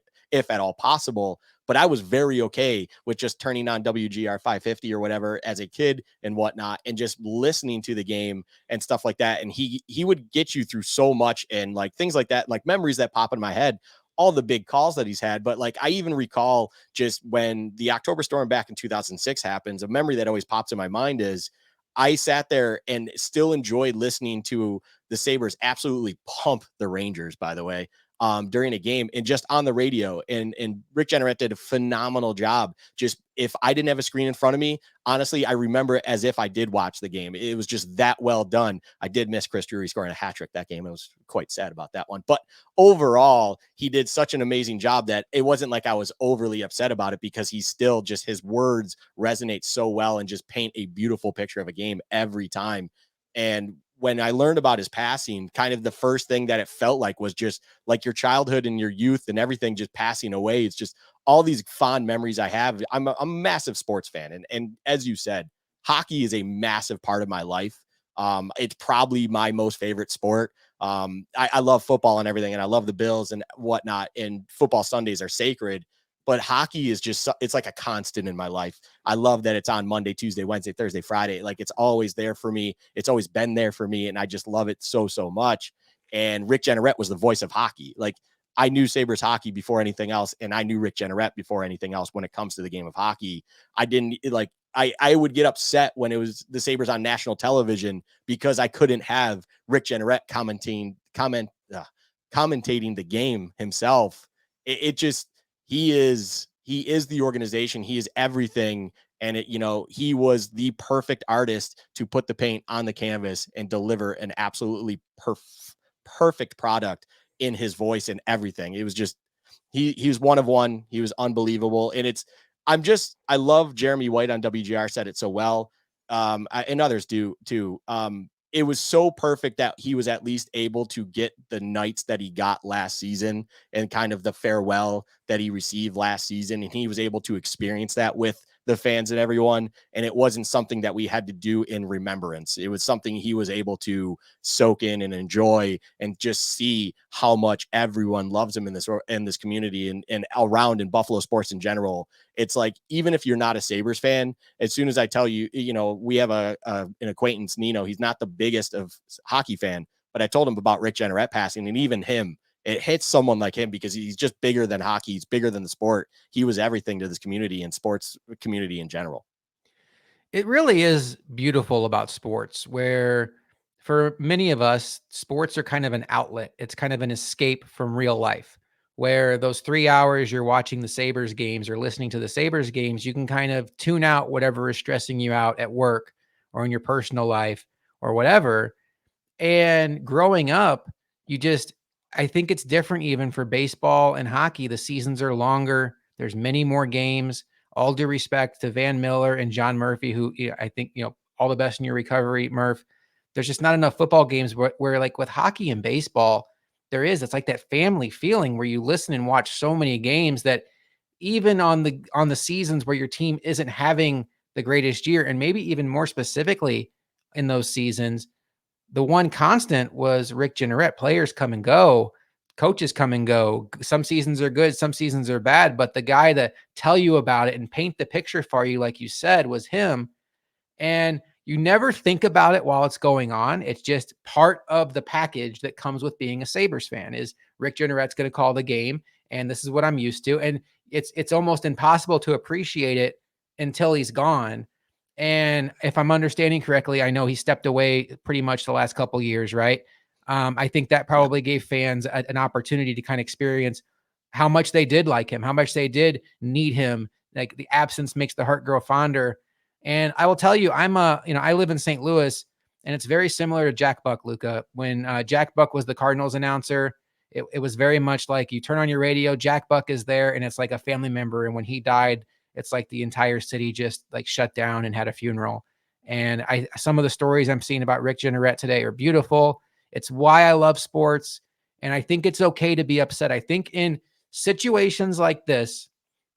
at all possible, but I was very okay with just turning on WGR 550 or whatever as a kid and whatnot, and just listening to the game and stuff like that. And he would get you through so much, and like things like that, like memories that pop in my head, all the big calls that he's had. But like, I even recall just when the October storm back in 2006 happens, a memory that always pops in my mind is I sat there and still enjoyed listening to the Sabres absolutely pump the Rangers, by the way, during a game, and just on the radio. And Rick Jeanneret did a phenomenal job. Just, if I didn't have a screen in front of me, honestly, I remember it as if I did watch the game. It was just that well done. I did miss Chris Drury scoring a hat trick that game. I was quite sad about that one. But overall, he did such an amazing job that it wasn't like I was overly upset about it, because he's still just, his words resonate so well and just paint a beautiful picture of a game every time. And when I learned about his passing, kind of the first thing that it felt like was just like your childhood and your youth and everything just passing away. It's just all these fond memories I have. I'm a massive sports fan. And as you said, hockey is a massive part of my life. It's probably my most favorite sport. I love football and everything, and I love the Bills and whatnot, and football Sundays are sacred. But hockey is just, it's like a constant in my life. I love that it's on Monday, Tuesday, Wednesday, Thursday, Friday. Like, it's always there for me. It's always been there for me. And I just love it so much. And Rick Jeanneret was the voice of hockey. Like, I knew Sabres hockey before anything else, and I knew Rick Jeanneret before anything else when it comes to the game of hockey. I didn't like, I would get upset when it was the Sabres on national television, because I couldn't have Rick Jeanneret commentating the game himself. It just, he is the organization. He is everything. And he was the perfect artist to put the paint on the canvas and deliver an absolutely perfect product in his voice and everything. It was just, he was one of one. He was unbelievable. And I love Jeremy White on WGR said it so well. And others do too. It was so perfect that he was at least able to get the nights that he got last season, and kind of the farewell that he received last season. And he was able to experience that with the fans and everyone. And it wasn't something that we had to do in remembrance. It was something he was able to soak in and enjoy, and just see how much everyone loves him in this community, and around in Buffalo sports in general. It's like, even if you're not a Sabres fan, as soon as I tell you, we have an acquaintance, Nino, he's not the biggest of hockey fan, but I told him about Rick Jeanneret passing, and even him, it hits someone like him, because he's just bigger than hockey. He's bigger than the sport. He was everything to this community and sports community in general. It really is beautiful about sports, where for many of us, sports are kind of an outlet. It's kind of an escape from real life, where those 3 hours you're watching the Sabres games or listening to the Sabres games, you can kind of tune out whatever is stressing you out at work or in your personal life or whatever. And growing up, you just, I think it's different even for baseball and hockey. The seasons are longer. There's many more games. All due respect to Van Miller and John Murphy, who I think, all the best in your recovery, Murph. There's just not enough football games where like with hockey and baseball, it's like that family feeling where you listen and watch so many games that even on the seasons where your team isn't having the greatest year, and maybe even more specifically in those seasons, the one constant was Rick Jeanneret. Players come and go, coaches come and go. Some seasons are good, some seasons are bad, but the guy that tell you about it and paint the picture for you, like you said, was him. And you never think about it while it's going on. It's just part of the package that comes with being a Sabres fan is Rick Jenneret's going to call the game, and this is what I'm used to. And it's almost impossible to appreciate it until he's gone. And if I'm understanding correctly, I know he stepped away pretty much the last couple of years, right? I think that Yeah. probably gave fans an opportunity to kind of experience how much they did like him, how much they did need him. Like the absence makes the heart grow fonder. And I will tell you, I live in St. Louis, and it's very similar to Jack Buck, Luka. When Jack Buck was the Cardinals announcer, it was very much like you turn on your radio, Jack Buck is there, and it's like a family member. And when he died, it's like the entire city just like shut down and had a funeral. And some of the stories I'm seeing about Rick Jeanneret today are beautiful. It's why I love sports. And I think it's okay to be upset. I think in situations like this,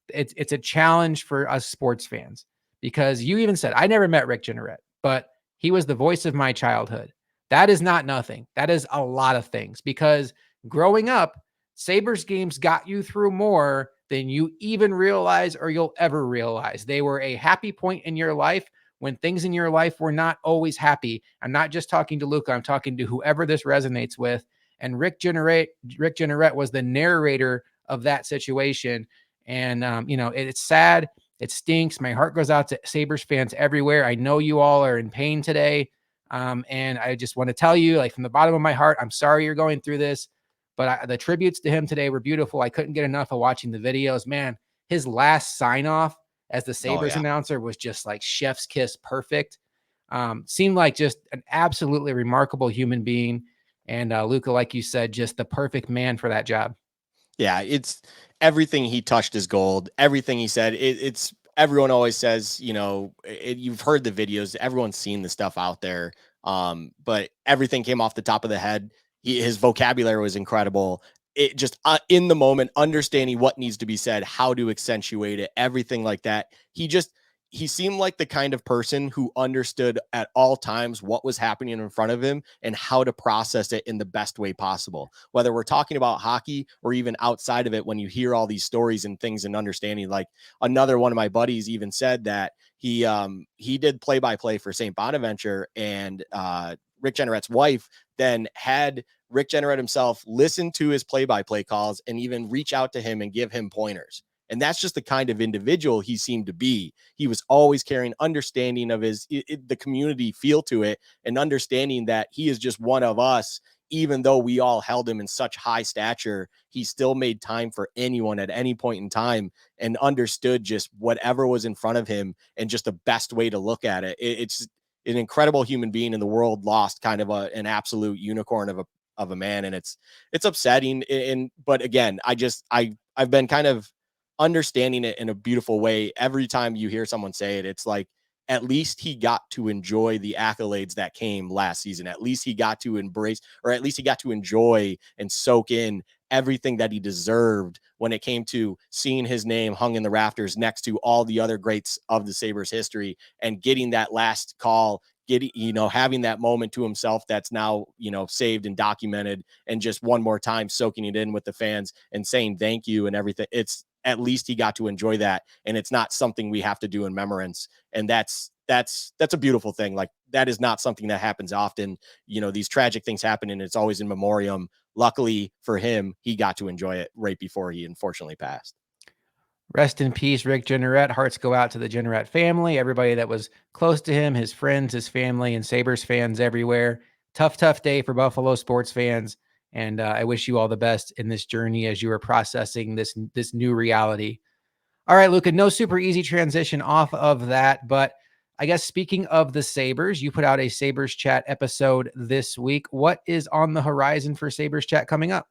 it's a challenge for us sports fans because you even said, I never met Rick Jeanneret, but he was the voice of my childhood. That is not nothing. That is a lot of things because growing up, Sabres games got you through more than you even realize or you'll ever realize. They were a happy point in your life when things in your life were not always happy. I'm not just talking to Luka, I'm talking to whoever this resonates with. And Rick Jeanneret was the narrator of that situation. And, it's sad. It stinks. My heart goes out to Sabres fans everywhere. I know you all are in pain today. And I just want to tell you, like, from the bottom of my heart, I'm sorry you're going through this. But the tributes to him today were beautiful. I couldn't get enough of watching the videos. Man, his last sign off as the Sabres announcer was just like chef's kiss perfect. Seemed like just an absolutely remarkable human being. And Luka, like you said, just the perfect man for that job. Yeah, it's everything he touched is gold. Everything he said, it's everyone always says, you've heard the videos, everyone's seen the stuff out there. But everything came off the top of the head. His vocabulary was incredible. It just in the moment, understanding what needs to be said, how to accentuate it, everything like that. He seemed like the kind of person who understood at all times what was happening in front of him and how to process it in the best way possible. Whether we're talking about hockey or even outside of it, when you hear all these stories and things and understanding, like another one of my buddies even said that he did play-by-play for St. Bonaventure, and Rick Jenneret's wife then had Rick Jeanneret himself listen to his play-by-play calls and even reach out to him and give him pointers. And that's just the kind of individual he seemed to be. He was always carrying understanding of the community feel to it, and understanding that he is just one of us. Even though we all held him in such high stature, he still made time for anyone at any point in time and understood just whatever was in front of him and just the best way to look at it. It's an incredible human being in the world lost, kind of an absolute unicorn of a man. And it's upsetting. But again, I've been kind of understanding it in a beautiful way. Every time you hear someone say it, it's like, at least he got to enjoy the accolades that came last season. At least he got to embrace, or at least he got to enjoy and soak in everything that he deserved when it came to seeing his name hung in the rafters next to all the other greats of the Sabres history, and getting that last call, having that moment to himself that's now, saved and documented, and just one more time soaking it in with the fans and saying thank you and everything. It's, at least he got to enjoy that. And it's not something we have to do in remembrance. And that's a beautiful thing. Like, that is not something that happens often. These tragic things happen and it's always in memoriam. Luckily for him, he got to enjoy it right before he unfortunately passed. Rest in peace, Rick Jeanneret. Hearts go out to the Jeanneret family, everybody that was close to him, his friends, his family, and Sabres fans everywhere. tough day for Buffalo sports fans. And I wish you all the best in this journey as you are processing this new reality. All right, Luka, no super easy transition off of that, but I guess speaking of the Sabres, you put out a Sabres Chat episode this week. What is on the horizon for Sabres Chat coming up?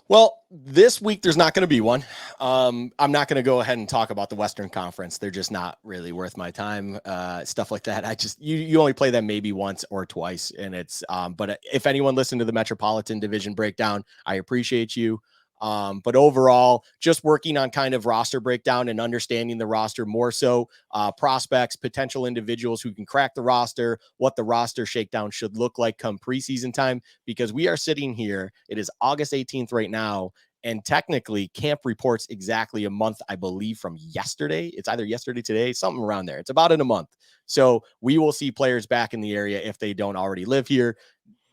Well, this week there's not going to be one. I'm not going to go ahead and talk about the Western Conference. They're just not really worth my time. Stuff like that. You only play them maybe once or twice, and it's. But if anyone listened to the Metropolitan Division breakdown, I appreciate you. But overall, just working on kind of roster breakdown and understanding the roster more so, prospects, potential individuals who can crack the roster, what the roster shakedown should look like come preseason time, because we are sitting here. It is August 18th right now. And technically, camp reports exactly a month, I believe, from yesterday. It's either yesterday, today, something around there. It's about in a month. So we will see players back in the area if they don't already live here.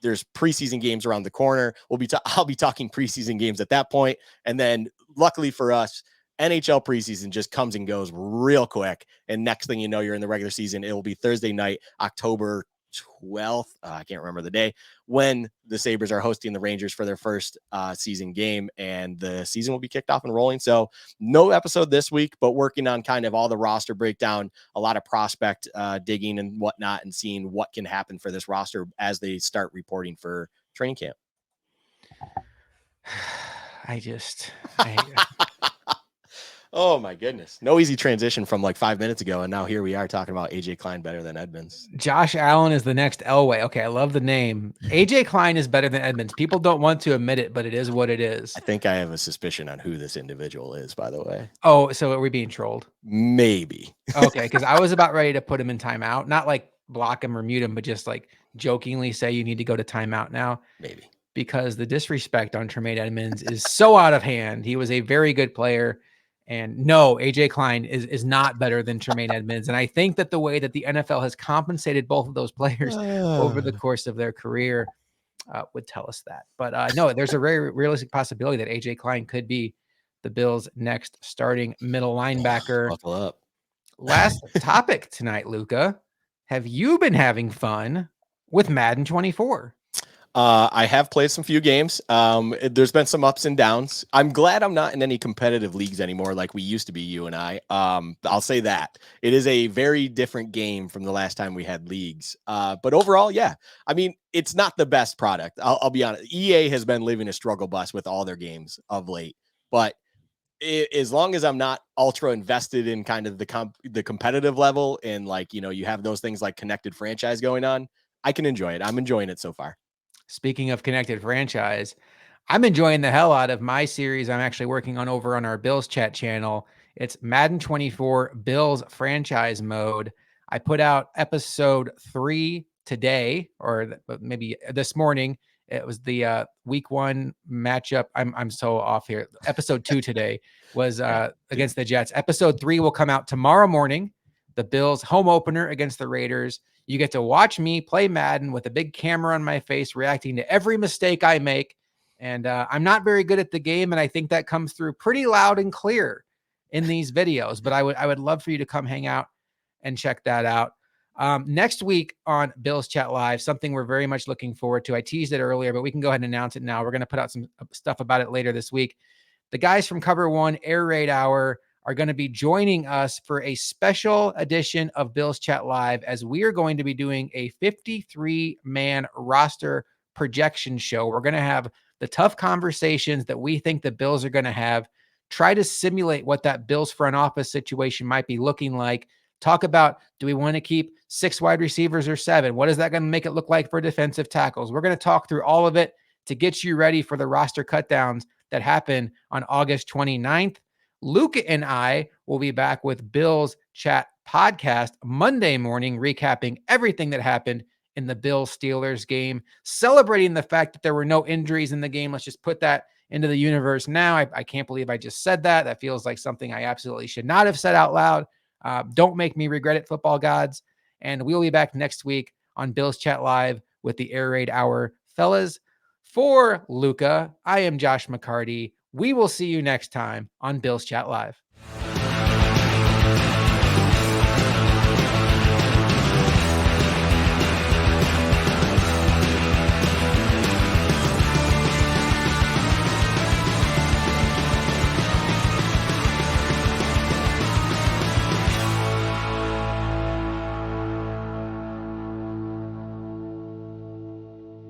There's preseason games around the corner. I'll be talking preseason games at that point. And then luckily for us, NHL preseason just comes and goes real quick. And next thing you know, you're in the regular season. It will be Thursday night, October 12th. I can't remember the day, when the Sabres are hosting the Rangers for their first season game, and the season will be kicked off and rolling. So no episode this week, but working on kind of all the roster breakdown, a lot of prospect digging and whatnot, and seeing what can happen for this roster as they start reporting for training camp. Oh my goodness. No easy transition from like 5 minutes ago. And now here we are talking about AJ Klein better than Edmonds. Josh Allen is the next Elway. Okay. I love the name. AJ Klein is better than Edmonds. People don't want to admit it, but it is what it is. I think I have a suspicion on who this individual is, by the way. Oh, so are we being trolled? Maybe. Okay. Because I was about ready to put him in timeout, not like block him or mute him, but just like jokingly say you need to go to timeout now. Maybe. Because the disrespect on Tremaine Edmonds is so out of hand. He was a very good player. And no, AJ Klein is not better than Tremaine Edmonds. And I think that the way that the NFL has compensated both of those players over the course of their career would tell us that. But no, there's a very realistic possibility that AJ Klein could be the Bills' next starting middle linebacker. Buckle up. Last topic tonight, Luka. Have you been having fun with Madden 24? I have played some few games. There's been some ups and downs. I'm glad I'm not in any competitive leagues anymore like we used to be, you and I. I'll say that. It is a very different game from the last time we had leagues. But overall, yeah. I mean, it's not the best product. I'll be honest. EA has been living a struggle bus with all their games of late. But as long as I'm not ultra invested in kind of the competitive level, and like, you know, you have those things like connected franchise going on, I can enjoy it. I'm enjoying it so far. Speaking of connected franchise, I'm enjoying the hell out of my series I'm actually working on over on our Bills chat channel. It's Madden 24 Bills franchise mode. I put out episode 3 today, or maybe this morning. It was the week 1 matchup. I'm so off here. Episode 2 today was against the Jets. Episode 3 will come out tomorrow morning. The Bills home opener against the Raiders. You get to watch me play Madden with a big camera on my face, reacting to every mistake I make. And I'm not very good at the game, and I think that comes through pretty loud and clear in these videos. But I would love for you to come hang out and check that out. Next week on Bills Chat Live, something we're very much looking forward to. I teased it earlier, but we can go ahead and announce it now. We're going to put out some stuff about it later this week. The guys from Cover One Air Raid Hour are going to be joining us for a special edition of Bills Chat Live, as we are going to be doing a 53-man roster projection show. We're going to have the tough conversations that we think the Bills are going to have, try to simulate what that Bills front office situation might be looking like, talk about, do we want to keep 6 wide receivers or 7? What is that going to make it look like for defensive tackles? We're going to talk through all of it to get you ready for the roster cutdowns that happen on August 29th. Luka and I will be back with Bills Chat Podcast Monday morning, recapping everything that happened in the Bills-Steelers game, celebrating the fact that there were no injuries in the game. Let's just put that into the universe now. I can't believe I just said that. That feels like something I absolutely should not have said out loud. Don't make me regret it, football gods. And we'll be back next week on Bills Chat Live with the Air Raid Hour. Fellas, for Luka, I am Josh McCarty. We will see you next time on Bills Chat Live.